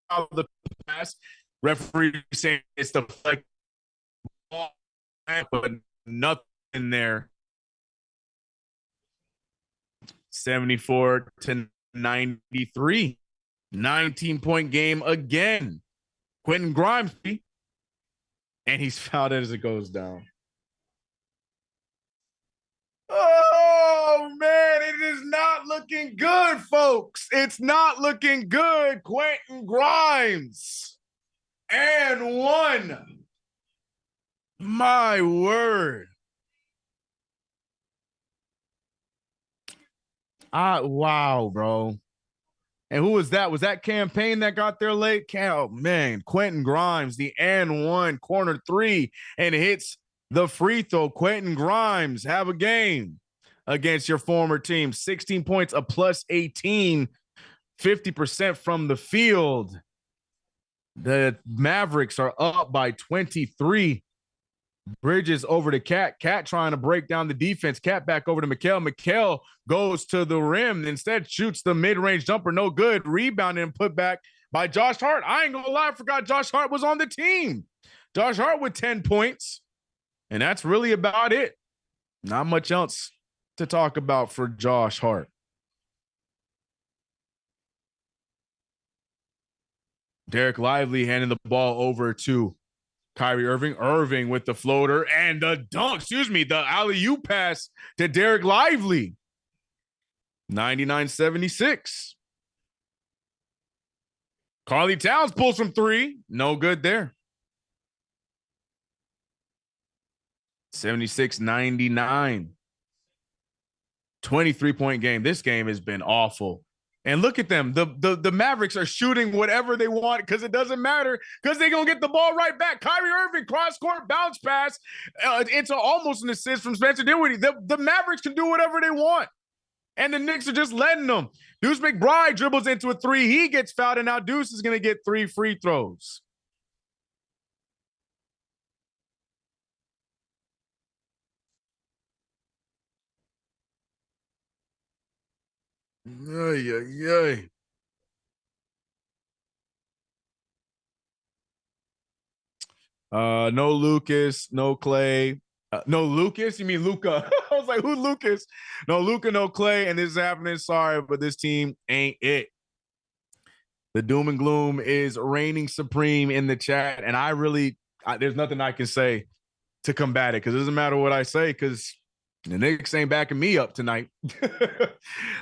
out the pass. Referee saying it's the flag ball, but nothing there. 74-93. 19-point game again. Quentin Grimes, and he's fouled as it goes down. Oh, man, it is not looking good, folks. It's not looking good. Quentin Grimes. And 1. My word. Wow, bro. And who was that? Was that campaign that got there late? Oh, man, Quentin Grimes, the and 1, corner 3, and hits the free throw. Quentin Grimes, have a game against your former team. 16 points, a plus 18, 50% from the field. The Mavericks are up by 23. Bridges over to Cat. Cat trying to break down the defense. Cat back over to Mikal. Mikal goes to the rim. Instead, shoots the mid-range jumper. No good. Rebounded and put back by Josh Hart. I ain't gonna lie, I forgot Josh Hart was on the team. Josh Hart with 10 points. And that's really about it. Not much else to talk about for Josh Hart. Derek Lively handing the ball over to Kyrie Irving. Irving with the floater and the dunk. The alley-oop pass to Derek Lively. 99-76. Karl Towns pulls from three. No good there. 76-99. 23-point game. This game has been awful. And look at them. The Mavericks are shooting whatever they want because it doesn't matter because they're going to get the ball right back. Kyrie Irving, cross-court bounce pass into almost an assist from Spencer Dinwiddie. The Mavericks can do whatever they want. And the Knicks are just letting them. Deuce McBride dribbles into a three. He gets fouled, and now Deuce is going to get 3 free throws. Yay. No Lucas, no Clay. No Lucas? You mean Luca? I was like, who Lucas? No Luca, no Clay. And this is happening. Sorry, but this team ain't it. The doom and gloom is reigning supreme in the chat. And there's nothing I can say to combat it because it doesn't matter what I say because the Knicks ain't backing me up tonight.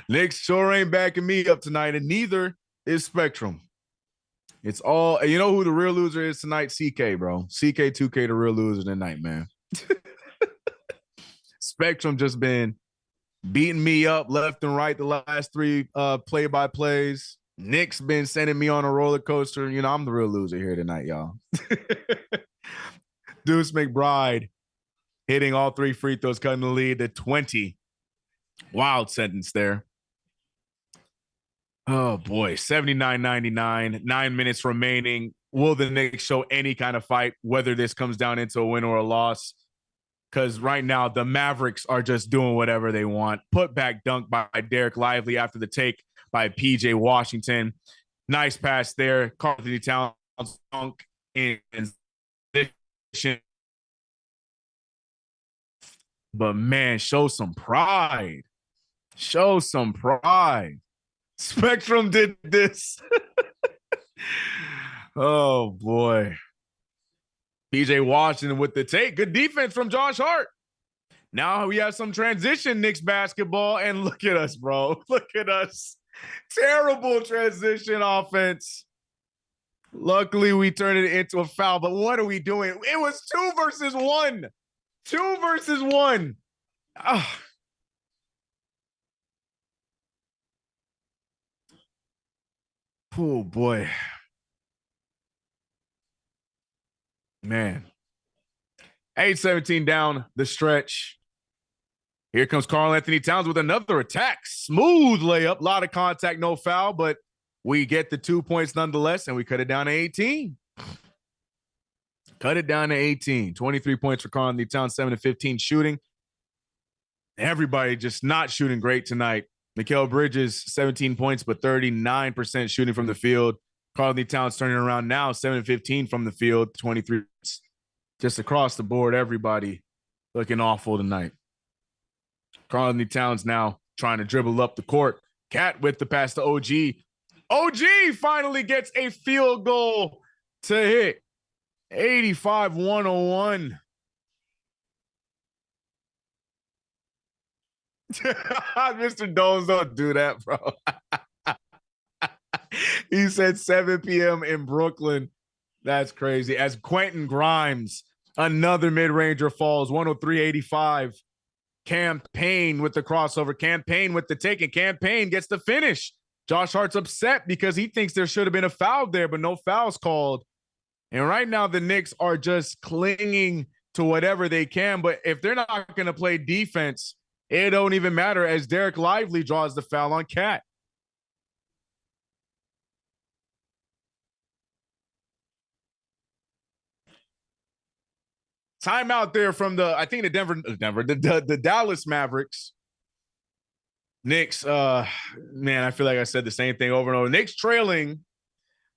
Knicks sure ain't backing me up tonight. And neither is Spectrum. It's all, you know who the real loser is tonight? CK, bro. CK2K, the real loser tonight, man. Spectrum just been beating me up left and right the last 3 play-by-plays. Nick's been sending me on a roller coaster. You know, I'm the real loser here tonight, y'all. Deuce McBride hitting all 3 free throws, cutting the lead to 20. Wild sentence there. Oh, boy. 79-99, 9 minutes remaining. Will the Knicks show any kind of fight, whether this comes down into a win or a loss? Because right now, the Mavericks are just doing whatever they want. Put back dunk by Derek Lively after the take by PJ Washington. Nice pass there. Karl Towns dunk in position. But, man, show some pride. Show some pride. Spectrum did this. Oh, boy. PJ Washington with the take. Good defense from Josh Hart. Now we have some transition Knicks basketball, and look at us, bro. Look at us. Terrible transition offense. Luckily, we turned it into a foul, but what are we doing? It was 2 versus 1. 2 versus 1. Oh, boy. Man. 8-17 down the stretch. Here comes Karl-Anthony Towns with another attack. Smooth layup. A lot of contact, no foul, but we get the 2 points nonetheless, and we cut it down to 18. Cut it down to 18. 23 points for Karl-Anthony Towns, 7-15 shooting. Everybody just not shooting great tonight. Mikal Bridges, 17 points, but 39% shooting from the field. Karl-Anthony Towns turning around now, 7-15 from the field, 23. Just across the board, everybody looking awful tonight. Karl-Anthony Towns now trying to dribble up the court. Cat with the pass to OG. OG finally gets a field goal to hit. 85-101. Mr. Dones, don't do that, bro. He said 7 p.m. in Brooklyn. That's crazy. As Quentin Grimes, another mid-ranger, falls 103-85. Cam Payne with the crossover. Cam Payne with the take, and Cam Payne gets the finish. Josh Hart's upset because he thinks there should have been a foul there, but no foul's called. And right now, the Knicks are just clinging to whatever they can. But if they're not going to play defense, it don't even matter as Derek Lively draws the foul on Cat. timeout there from I think the Dallas Mavericks. Knicks, man, I feel like I said the same thing over and over. Knicks trailing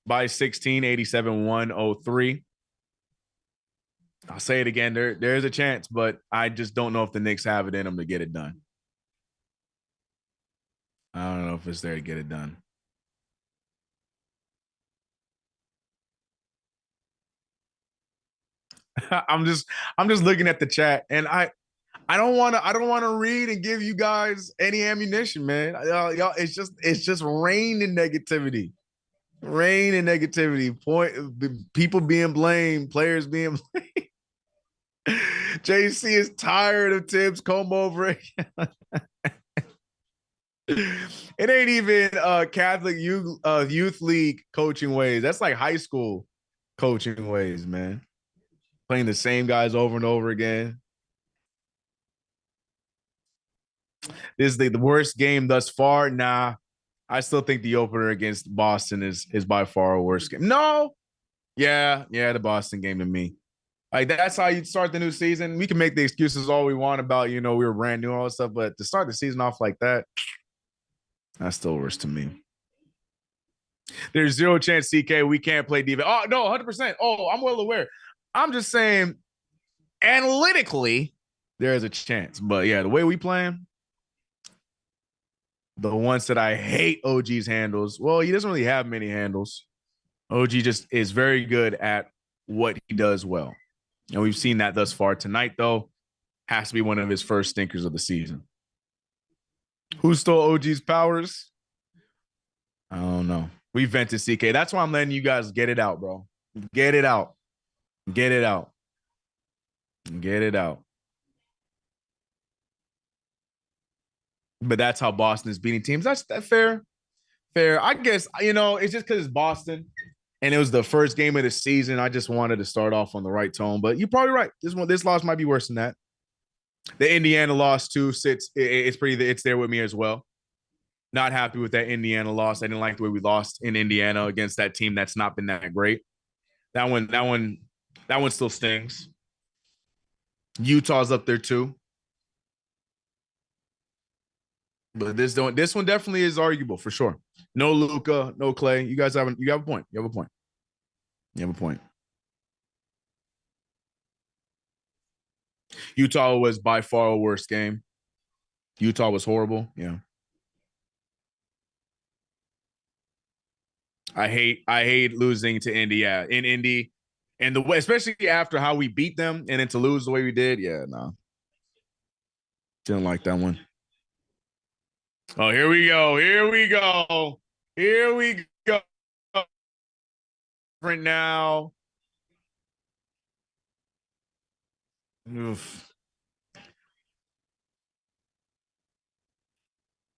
by 16, 87-103. I'll say it again. There's a chance, but I just don't know if the Knicks have it in them to get it done. I don't know if it's there to get it done. I'm just looking at the chat, and I don't want to read and give you guys any ammunition, man. Y'all, it's just rain and negativity. Rain and negativity. People being blamed, players being blamed. JC is tired of Tibbs comb over again. It ain't even Catholic youth league coaching ways. That's like high school coaching ways, man. Playing the same guys over and over again. This is the worst game thus far. Nah, I still think the opener against Boston is by far a worse game. No, yeah, the Boston game to me. Like that's how you start the new season. We can make the excuses all we want about we were brand new and all that stuff, but to start the season off like that, that's still worse to me. There's zero chance, CK, we can't play defense. Oh no, 100%. Oh, I'm well aware. I'm just saying, analytically, there is a chance. But yeah, the way we playing, the ones that I hate OG's handles. Well, he doesn't really have many handles. OG just is very good at what he does well. And we've seen that thus far. Tonight, though, has to be one of his first stinkers of the season. Who stole OG's powers? I don't know. We vented CK. That's why I'm letting you guys get it out, bro. Get it out. Get it out. Get it out. But that's how Boston is beating teams. That's fair. Fair. I guess, it's just because it's Boston and it was the first game of the season. I just wanted to start off on the right tone. But you're probably right. This loss might be worse than that. The Indiana loss, too, it's there with me as well. Not happy with that Indiana loss. I didn't like the way we lost in Indiana against that team that's not been that great. That one still stings. Utah's up there too. But this one definitely is arguable for sure. No Luka, no Clay. You have a point. You have a point. You have a point. Utah was by far a worse game. Utah was horrible. Yeah. I hate losing to Indy. Yeah, in Indy, and the way, especially after how we beat them, and then to lose the way we did. Yeah, no, didn't like that one. Oh, here we go. Here we go. Here we go. Right now. Oof.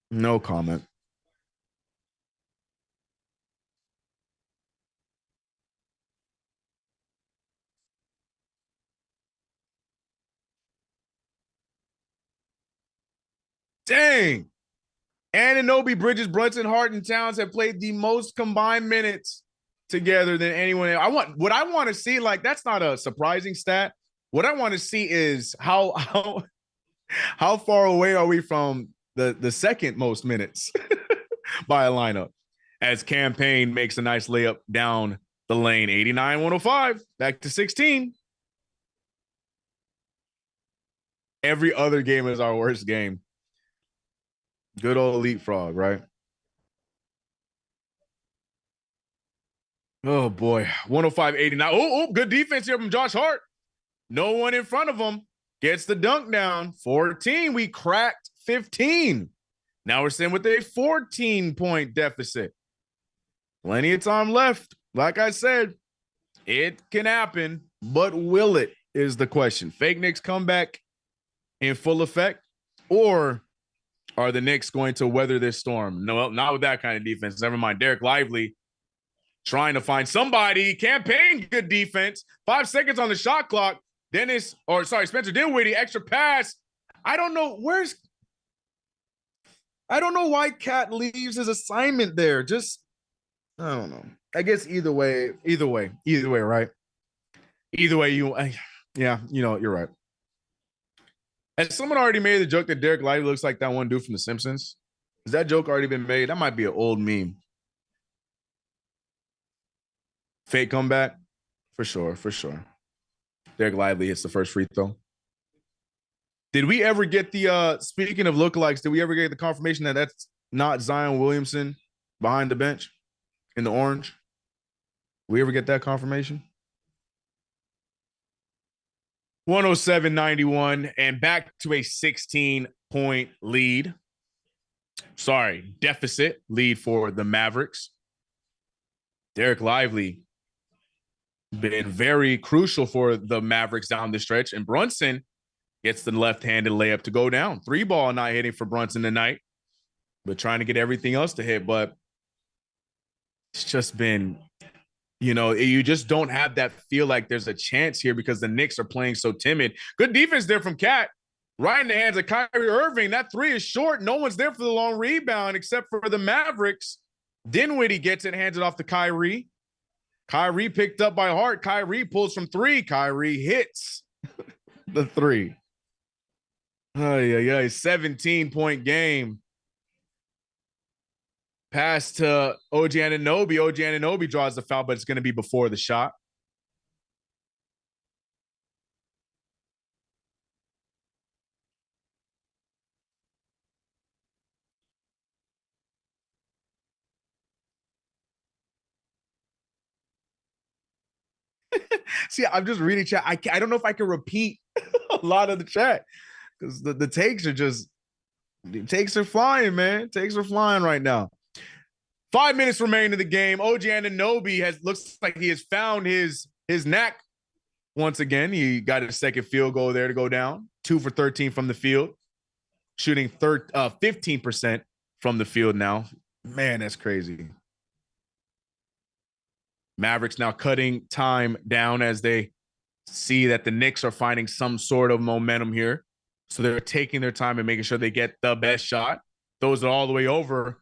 No comment. Dang. Anunoby, Bridges, Brunson, Hart, and Towns have played the most combined minutes together than anyone else. What I want to see, like, that's not a surprising stat. What I want to see is how far away are we from the second most minutes by a lineup as Cam Payne makes a nice layup down the lane. 89-105, back to 16. Every other game is our worst game. Good old leapfrog, right? Oh, boy. 105-89. Oh, good defense here from Josh Hart. No one in front of him. Gets the dunk down. 14. We cracked 15. Now we're sitting with a 14-point deficit. Plenty of time left. Like I said, it can happen, but will it is the question. Fake Knicks comeback in full effect, or are the Knicks going to weather this storm? No, not with that kind of defense. Never mind. Derek Lively trying to find somebody. Cam Payne, good defense. 5 seconds on the shot clock. Spencer Dinwiddie, extra pass. I don't know why Cat leaves his assignment there. I don't know. I guess either way, right? Either way, Yeah, you're right. Has someone already made the joke that Derek Lively looks like that one dude from The Simpsons? Has that joke already been made? That might be an old meme. Fake comeback? For sure, for sure. Derek Lively hits the first free throw. Did we ever get the speaking of lookalikes, did we ever get the confirmation that that's not Zion Williamson behind the bench in the orange? We ever get that confirmation? 107-91 and back to a 16-point lead. Sorry, deficit lead for the Mavericks. Derek Lively been very crucial for the Mavericks down the stretch, and Brunson gets the left-handed layup to go down. 3-ball not hitting for Brunson tonight, but trying to get everything else to hit. But it's just been, you just don't have that feel like there's a chance here because the Knicks are playing so timid. Good defense there from Cat. Right in the hands of Kyrie Irving. That three is short. No one's there for the long rebound except for the Mavericks. Dinwiddie gets it, hands it off to Kyrie. Kyrie picked up by Hart. Kyrie pulls from three. Kyrie hits the three. Oh, yeah. 17-point game. Pass to OG Anunoby. OG Anunoby draws the foul, but it's going to be before the shot. See, I'm just reading chat. I don't know if I can repeat a lot of the chat because the takes are just, the takes are flying, man. Takes are flying right now. 5 minutes remain in the game. OG Anunoby looks like he has found his knack once again. He got a second field goal there to go down. 2 for 13 from the field, shooting 15% from the field now. Man, that's crazy. Mavericks now cutting time down as they see that the Knicks are finding some sort of momentum here. So they're taking their time and making sure they get the best shot. Those are all the way over.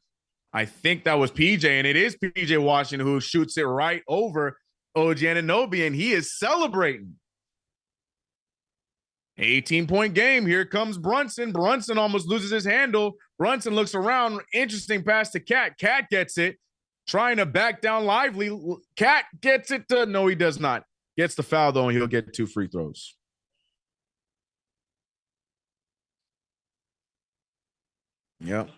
I think that was PJ, and it is PJ Washington who shoots it right over OG Anunoby, and he is celebrating. 18-point game. Here comes Brunson. Brunson almost loses his handle. Brunson looks around. Interesting pass to Cat. Cat gets it. Trying to back down Lively. Cat gets it to, no, he does not. Gets the foul, though, and he'll get 2 free throws. Yep.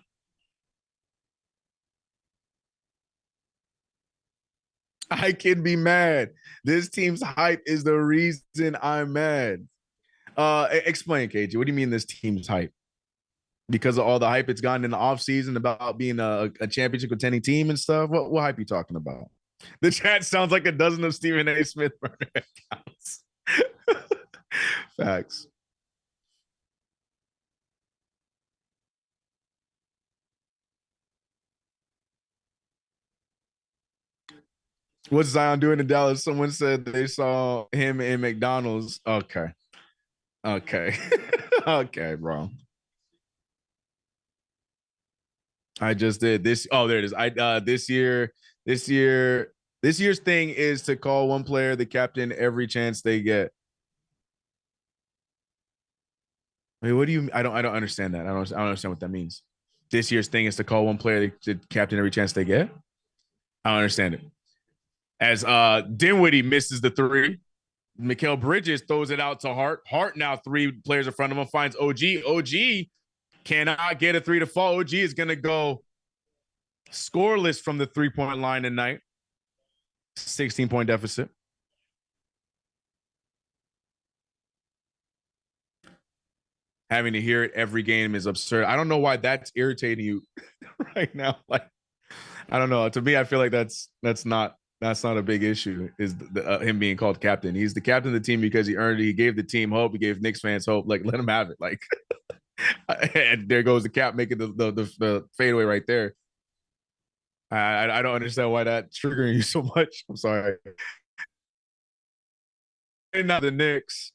I can be mad. This team's hype is the reason I'm mad. Explain, KG. What do you mean this team's hype? Because of all the hype it's gotten in the offseason about being a championship contending team and stuff? What hype are you talking about? The chat sounds like a dozen of Stephen A. Smith burner accounts. Facts. What's Zion doing in Dallas? Someone said they saw him in McDonald's. Okay. Okay. Okay, bro. I just did this. Oh, there it is. This year's thing is to call one player the captain every chance they get. Wait, what do you? I don't understand that. I don't understand what that means. This year's thing is to call one player the captain every chance they get. I don't understand it. As Dinwiddie misses the three, Mikal Bridges throws it out to Hart. Hart now 3 players in front of him finds OG. OG cannot get a 3 to fall. OG is going to go scoreless from the 3-point line tonight. 16-point deficit. Having to hear it every game is absurd. I don't know why that's irritating you right now. Like, I don't know. To me, I feel like that's not a big issue. Is him being called captain? He's the captain of the team because he earned it. He gave the team hope. He gave Knicks fans hope. Like, let him have it. Like, and there goes the cap making the fadeaway right there. I don't understand why that's triggering you so much. I'm sorry. And now the Knicks.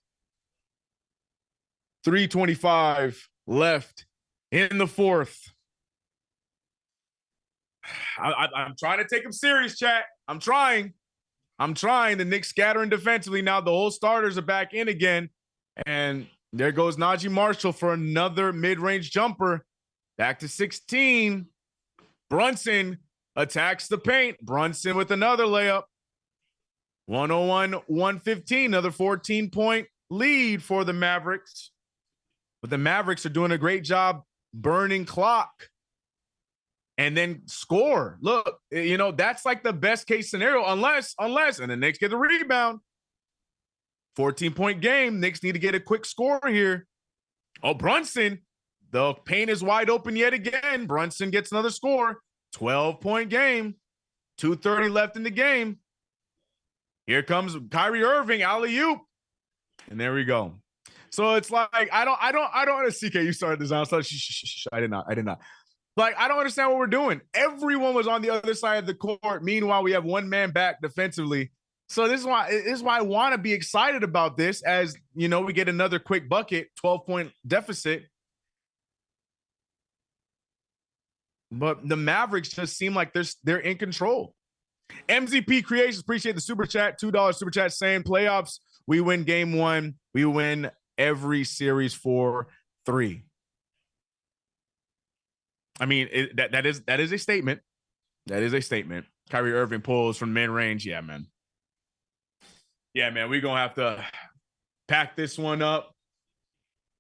3:25 left in the fourth. I'm trying to take him serious, chat. I'm trying. I'm trying. The Knicks scattering defensively now. The whole starters are back in again. And there goes Najee Marshall for another mid-range jumper. Back to 16. Brunson attacks the paint. Brunson with another layup. 101-115. Another 14-point lead for the Mavericks. But the Mavericks are doing a great job burning clock and then score. Look, that's like the best case scenario, unless, and the Knicks get the rebound. 14-point game. Knicks need to get a quick score here. Oh, Brunson, the paint is wide open yet again. Brunson gets another score. 12-point game. 2:30 left in the game. Here comes Kyrie Irving, alley-oop. And there we go. So it's like, I don't, CK, you started this. I did not. Like, I don't understand what we're doing. Everyone was on the other side of the court. Meanwhile, we have one man back defensively. So this is why I want to be excited about this, as we get another quick bucket, 12-point deficit. But the Mavericks just seem like they're in control. MZP Creations, appreciate the super chat, $2 super chat, saying playoffs, we win game 1, we win every series 4-3. I mean, that is a statement. That is a statement. Kyrie Irving pulls from mid-range. Yeah, man. We're going to have to pack this one up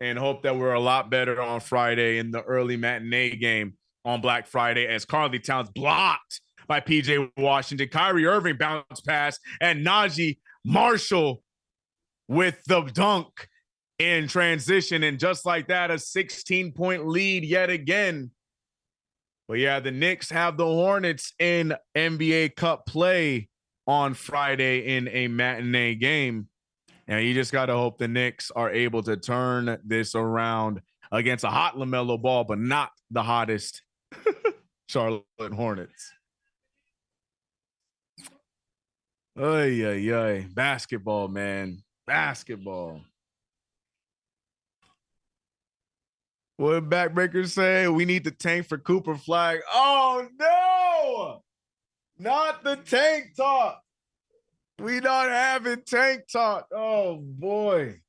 and hope that we're a lot better on Friday in the early matinee game on Black Friday, as Karl-Anthony Towns blocked by PJ Washington. Kyrie Irving bounce pass, and Najee Marshall with the dunk in transition. And just like that, a 16-point lead yet again. But yeah, the Knicks have the Hornets in NBA Cup play on Friday in a matinee game. And you just got to hope the Knicks are able to turn this around against a hot LaMelo Ball, but not the hottest Charlotte Hornets. Ay. Basketball, man. Basketball. What did Backbreakers say? We need the tank for Cooper Flag. Oh, no! Not the tank talk. We not having tank talk. Oh, boy.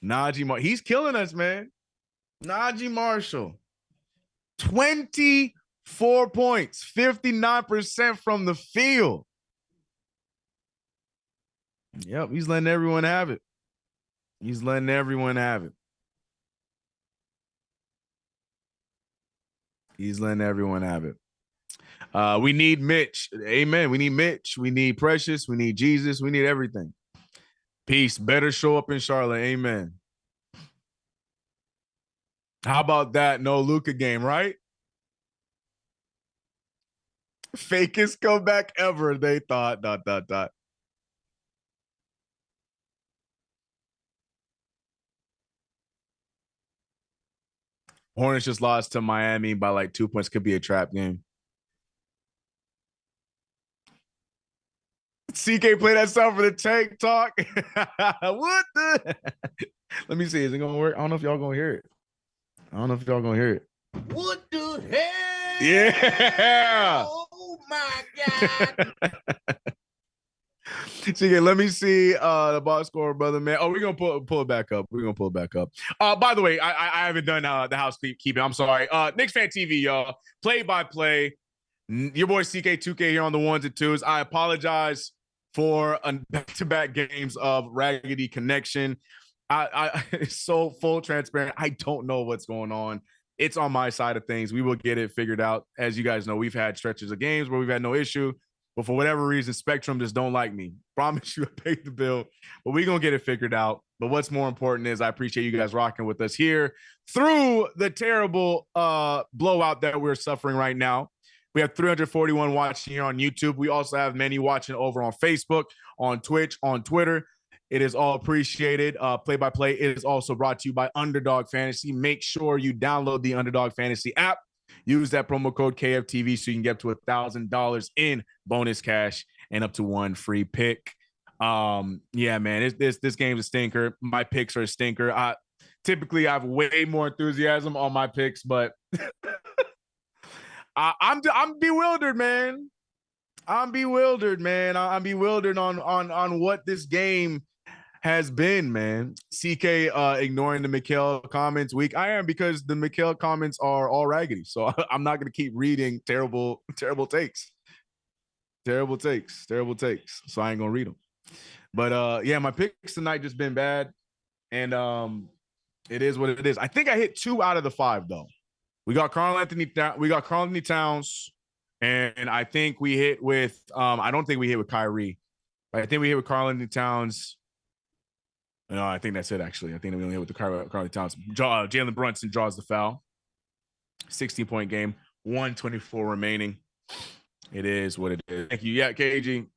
Najee Marshall. He's killing us, man. Najee Marshall. 24 points. 59% from the field. Yep, he's letting everyone have it. He's letting everyone have it. He's letting everyone have it. We need Mitch. Amen. We need Mitch. We need Precious. We need Jesus. We need everything. Peace. Better show up in Charlotte. Amen. How about that? No Luka game, right? Fakest comeback ever, they thought. ... Hornets just lost to Miami by like 2 points. Could be a trap game. CK play that stuff for the tank talk. What the? Let me see. Is it gonna work? I don't know if y'all gonna hear it. What the hell? Yeah. Oh my God. CK, let me see the box score, brother, man. Oh, we're gonna pull it back up. By the way, I haven't done the housekeeping. I'm sorry. KnicksFanTV, y'all. Play-by-play. Your boy CK2K here on the ones and twos. I apologize for back-to-back games of Raggedy Connection. I it's so full transparent. I don't know what's going on. It's on my side of things. We will get it figured out. As you guys know, we've had stretches of games where we've had no issue, but for whatever reason, Spectrum just don't like me. Promise you I paid the bill, but we're going to get it figured out. But what's more important is I appreciate you guys rocking with us here through the terrible blowout that we're suffering right now. We have 341 watching here on YouTube. We also have many watching over on Facebook, on Twitch, on Twitter. It is all appreciated. Play-by-play is also brought to you by Underdog Fantasy. Make sure you download the Underdog Fantasy app. Use that promo code KFTV so you can get up to $1,000 in bonus cash and up to one free pick. Yeah, man, this game's a stinker. My picks are a stinker. Typically I have way more enthusiasm on my picks, but I'm bewildered, man. I'm bewildered, man. I'm bewildered on what this game has been, man. CK ignoring the Mikhail comments week. I am, because the Mikhail comments are all raggedy. So I'm not gonna keep reading terrible takes. Terrible takes. Terrible takes. So I ain't gonna read them. But yeah, my picks tonight just been bad. And it is what it is. I think I hit 2 out of the 5 though. We got Karl Anthony Towns, and I think we hit with I don't think we hit with Kyrie, but I think we hit with Karl Anthony Towns. No, I think that's it actually. I think we only hit with the Karl Anthony Towns. Jalen Brunson draws the foul. 16-point game, 124 remaining. It is what it is. Thank you. Yeah, KG.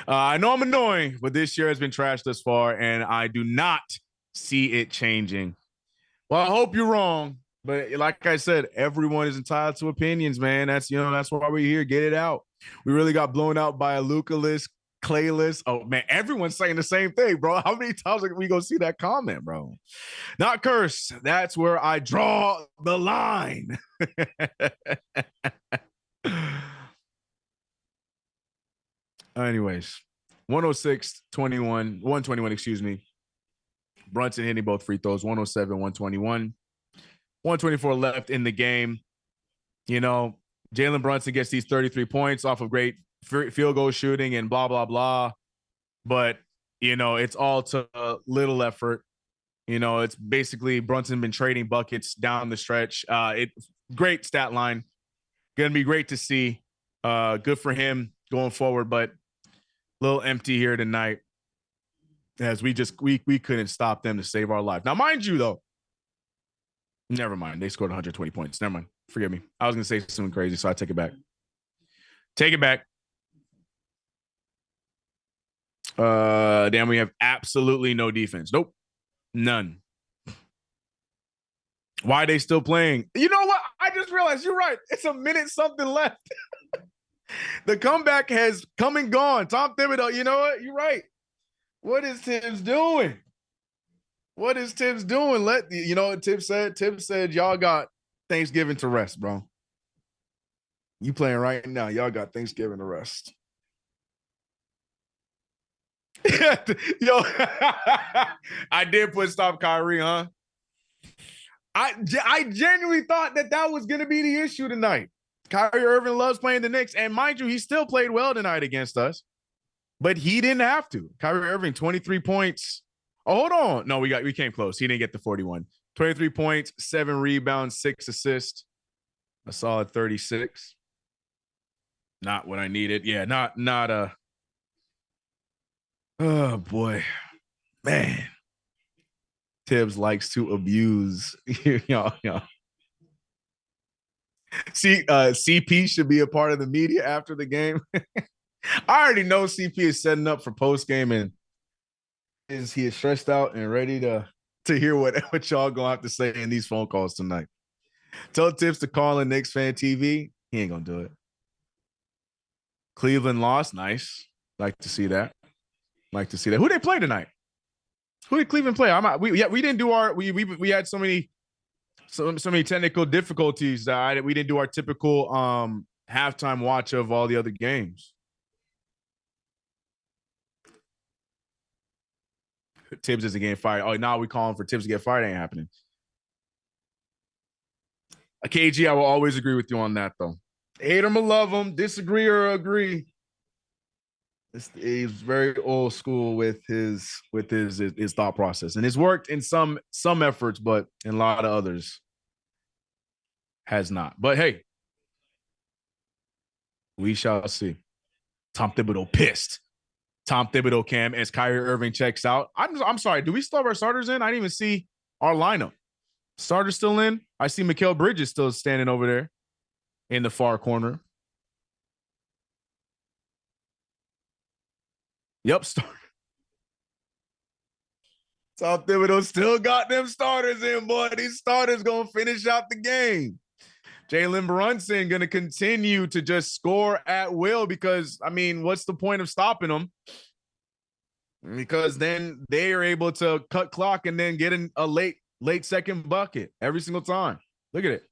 I know I'm annoying, but this year has been trash thus far, and I do not see it changing. Well, I hope you're wrong, but like I said, everyone is entitled to opinions, man. That's why we're here. Get it out. We really got blown out by a Luka-less, Clay-less. Oh man, everyone's saying the same thing, bro. How many times are we gonna see that comment, bro? Not curse. That's where I draw the line. Anyways, 106-21, 121, excuse me. Brunson hitting both free throws, 107, 121. 124 left in the game. You know, Jalen Brunson gets these 33 points off of great field goal shooting and blah, blah, blah. But, it's all to little effort. It's basically Brunson been trading buckets down the stretch. Great stat line. Going to be great to see. Good for him going forward, but a little empty here tonight as we couldn't stop them to save our life. Now, mind you, though, never mind. They scored 120 points. Never mind. Forgive me. I was going to say something crazy, so I take it back. Take it back. Damn, we have absolutely no defense. Nope. None. Why are they still playing? You know what? I just realized you're right. It's a minute something left. The comeback has come and gone. Tom Thibodeau, you know what? You're right. What is Tibbs doing? What is Tibbs doing? You know what Tibbs said? Tibbs said, y'all got Thanksgiving to rest, bro. You playing right now. Y'all got Thanksgiving to rest. Yo, I did put stop Kyrie, huh? I genuinely thought that was going to be the issue tonight. Kyrie Irving loves playing the Knicks, and mind you, he still played well tonight against us, but he didn't have to. Kyrie Irving, 23 points. Oh, hold on. No, we came close. He didn't get the 41. 23 points, 7 rebounds, 6 assists, a solid 36. Not what I needed. Yeah, not a. Oh boy, man. Tibbs likes to abuse. y'all. See, CP should be a part of the media after the game. I already know CP is setting up for post game, and he is stressed out and ready to hear what y'all gonna have to say in these phone calls tonight. Tell Tibbs to call in KnicksFanTV. He ain't gonna do it. Cleveland lost. Nice. Like to see that. Who they play tonight? Who did Cleveland play? We didn't do our we had so many technical difficulties that we didn't do our typical halftime watch of all the other games. Tibbs isn't getting fired. Oh, now we calling for Tibbs to get fired. Ain't happening. KG, I will always agree with you on that, though. Hate him or love him, disagree or agree. He's very old school with his thought process, and it's worked in some efforts, but in a lot of others has not. But hey, we shall see. Tom Thibodeau pissed. Tom Thibodeau cam as Kyrie Irving checks out. I'm sorry. Do we still have our starters in? I didn't even see our lineup. Starters still in. I see Mikal Bridges still standing over there in the far corner. Yep, Tom Thibodeau still got them starters in, boy. These starters gonna finish out the game. Jalen Brunson gonna continue to just score at will because, I mean, what's the point of stopping him? because then they are able to cut clock and then get in a late second bucket every single time. Look at it.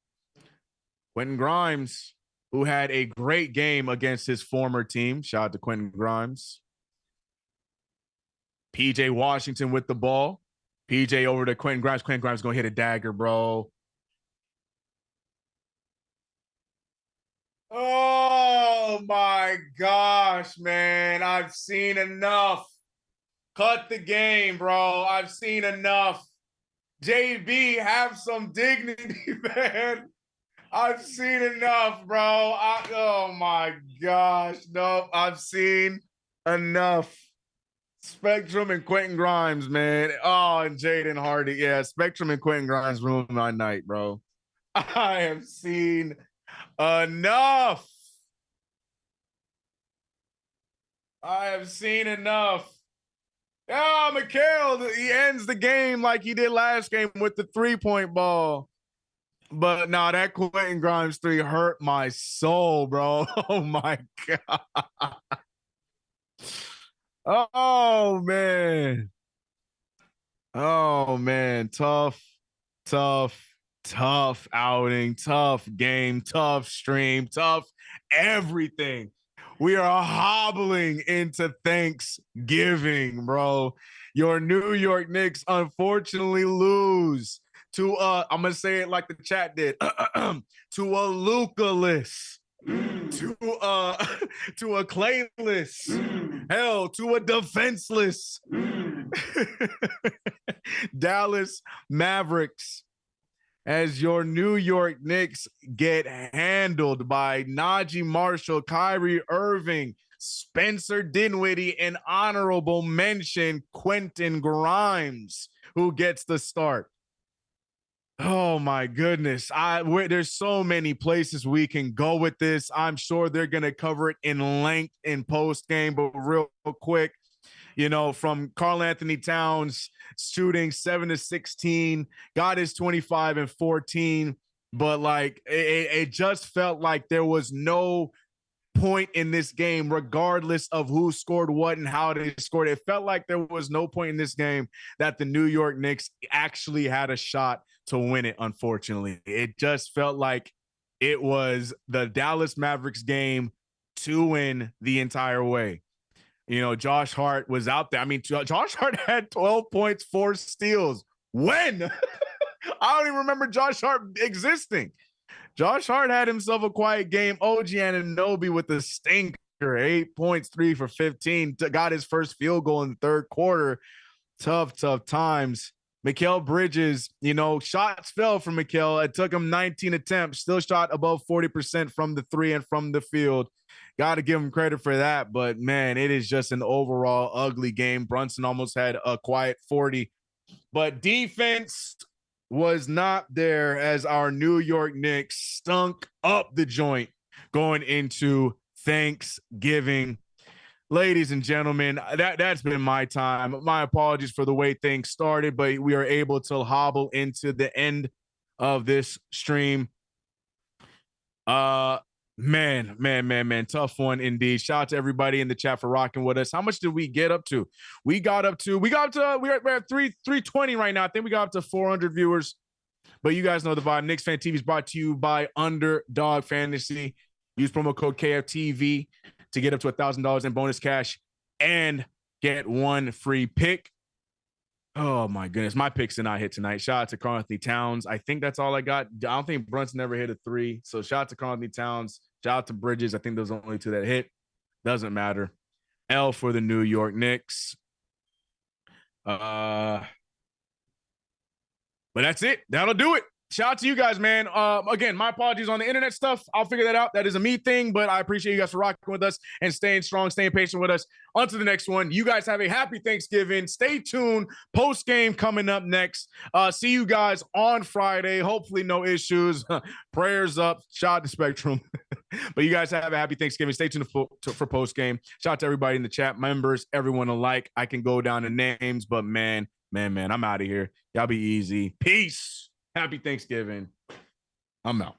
Quentin Grimes, who had a great game against his former team. Shout out to Quentin Grimes. PJ Washington with the ball. PJ over to Quentin Grimes. Quentin Grimes going to hit a dagger, bro. Oh, my gosh, man. I've seen enough. Cut the game, bro. I've seen enough. JB, have some dignity, man. I've seen enough, bro. Oh, my gosh. Nope, I've seen enough. Spectrum and Quentin Grimes, man. Oh, and Jaden Hardy. Yeah, Spectrum and Quentin Grimes ruined my night, bro. I have seen enough. I have seen enough. Oh, Mikal, he ends the game like he did last game with the three-point ball. But no, that Quentin Grimes 3 hurt my soul, bro. Oh, my God. Oh, man. Oh, man. Tough outing, tough game, tough stream, tough everything. We are hobbling into Thanksgiving, bro. Your New York Knicks unfortunately lose to I'm gonna say it like the chat did, to a Luka-less, to a Clayless, hell, to a defenseless Dallas Mavericks, as your New York Knicks get handled by Najee Marshall, Kyrie Irving, Spencer Dinwiddie, and honorable mention Quentin Grimes, who gets the start. Oh my goodness. There's so many places we can go with this. I'm sure they're going to cover it in length in post game, but real quick, you know, from Karl Anthony Towns shooting 7 to 16, got his 25 and 14, but like it just felt like there was no point in this game, regardless of who scored what and how they scored. It felt like there was no point in this game that the New York Knicks actually had a shot to win it, unfortunately. It just felt like it was the Dallas Mavericks game to win the entire way. You know, Josh Hart was out there. I mean, Josh Hart had 12 points, 4 steals. When? I don't even remember Josh Hart existing. Josh Hart had himself a quiet game. OG Anunoby with the stinker, 8 points, 3 for 15. Got his first field goal in the third quarter. Tough times. Mikal Bridges, you know, shots fell from Mikal. It took him 19 attempts. Still shot above 40% from the three and from the field. Got to give him credit for that. But, man, it is just an overall ugly game. Brunson almost had a quiet 40. But defense was not there as our New York Knicks stunk up the joint going into Thanksgiving. Ladies and gentlemen, that's been my time. My apologies for the way things started, but we are able to hobble into the end of this stream. Man, tough one indeed. Shout out to everybody in the chat for rocking with us. How much did we get up to? We're at 320 right now. I think we got up to 400 viewers. But you guys know the vibe. Knicks Fan TV is brought to you by Underdog Fantasy. Use promo code KFTV to get up to $1,000 in bonus cash and get one free pick. Oh, my goodness. My picks did not hit tonight. Shout out to Karl Anthony Towns. I think that's all I got. I don't think Brunson ever hit a 3. So shout out to Karl Anthony Towns. Shout out to Bridges. I think those are only 2 that hit. Doesn't matter. L for the New York Knicks. But that's it. That'll do it. Shout out to you guys, man. Again, my apologies on the internet stuff. I'll figure that out. That is a me thing, but I appreciate you guys for rocking with us and staying strong, staying patient with us. On to the next one. You guys have a happy Thanksgiving. Stay tuned. Post game coming up next. See you guys on Friday. Hopefully no issues. Prayers up. Shout out to Spectrum. But you guys have a happy Thanksgiving. Stay tuned for post game. Shout out to everybody in the chat, members, everyone alike. I can go down to names, but man, I'm out of here. Y'all be easy. Peace. Happy Thanksgiving. I'm out.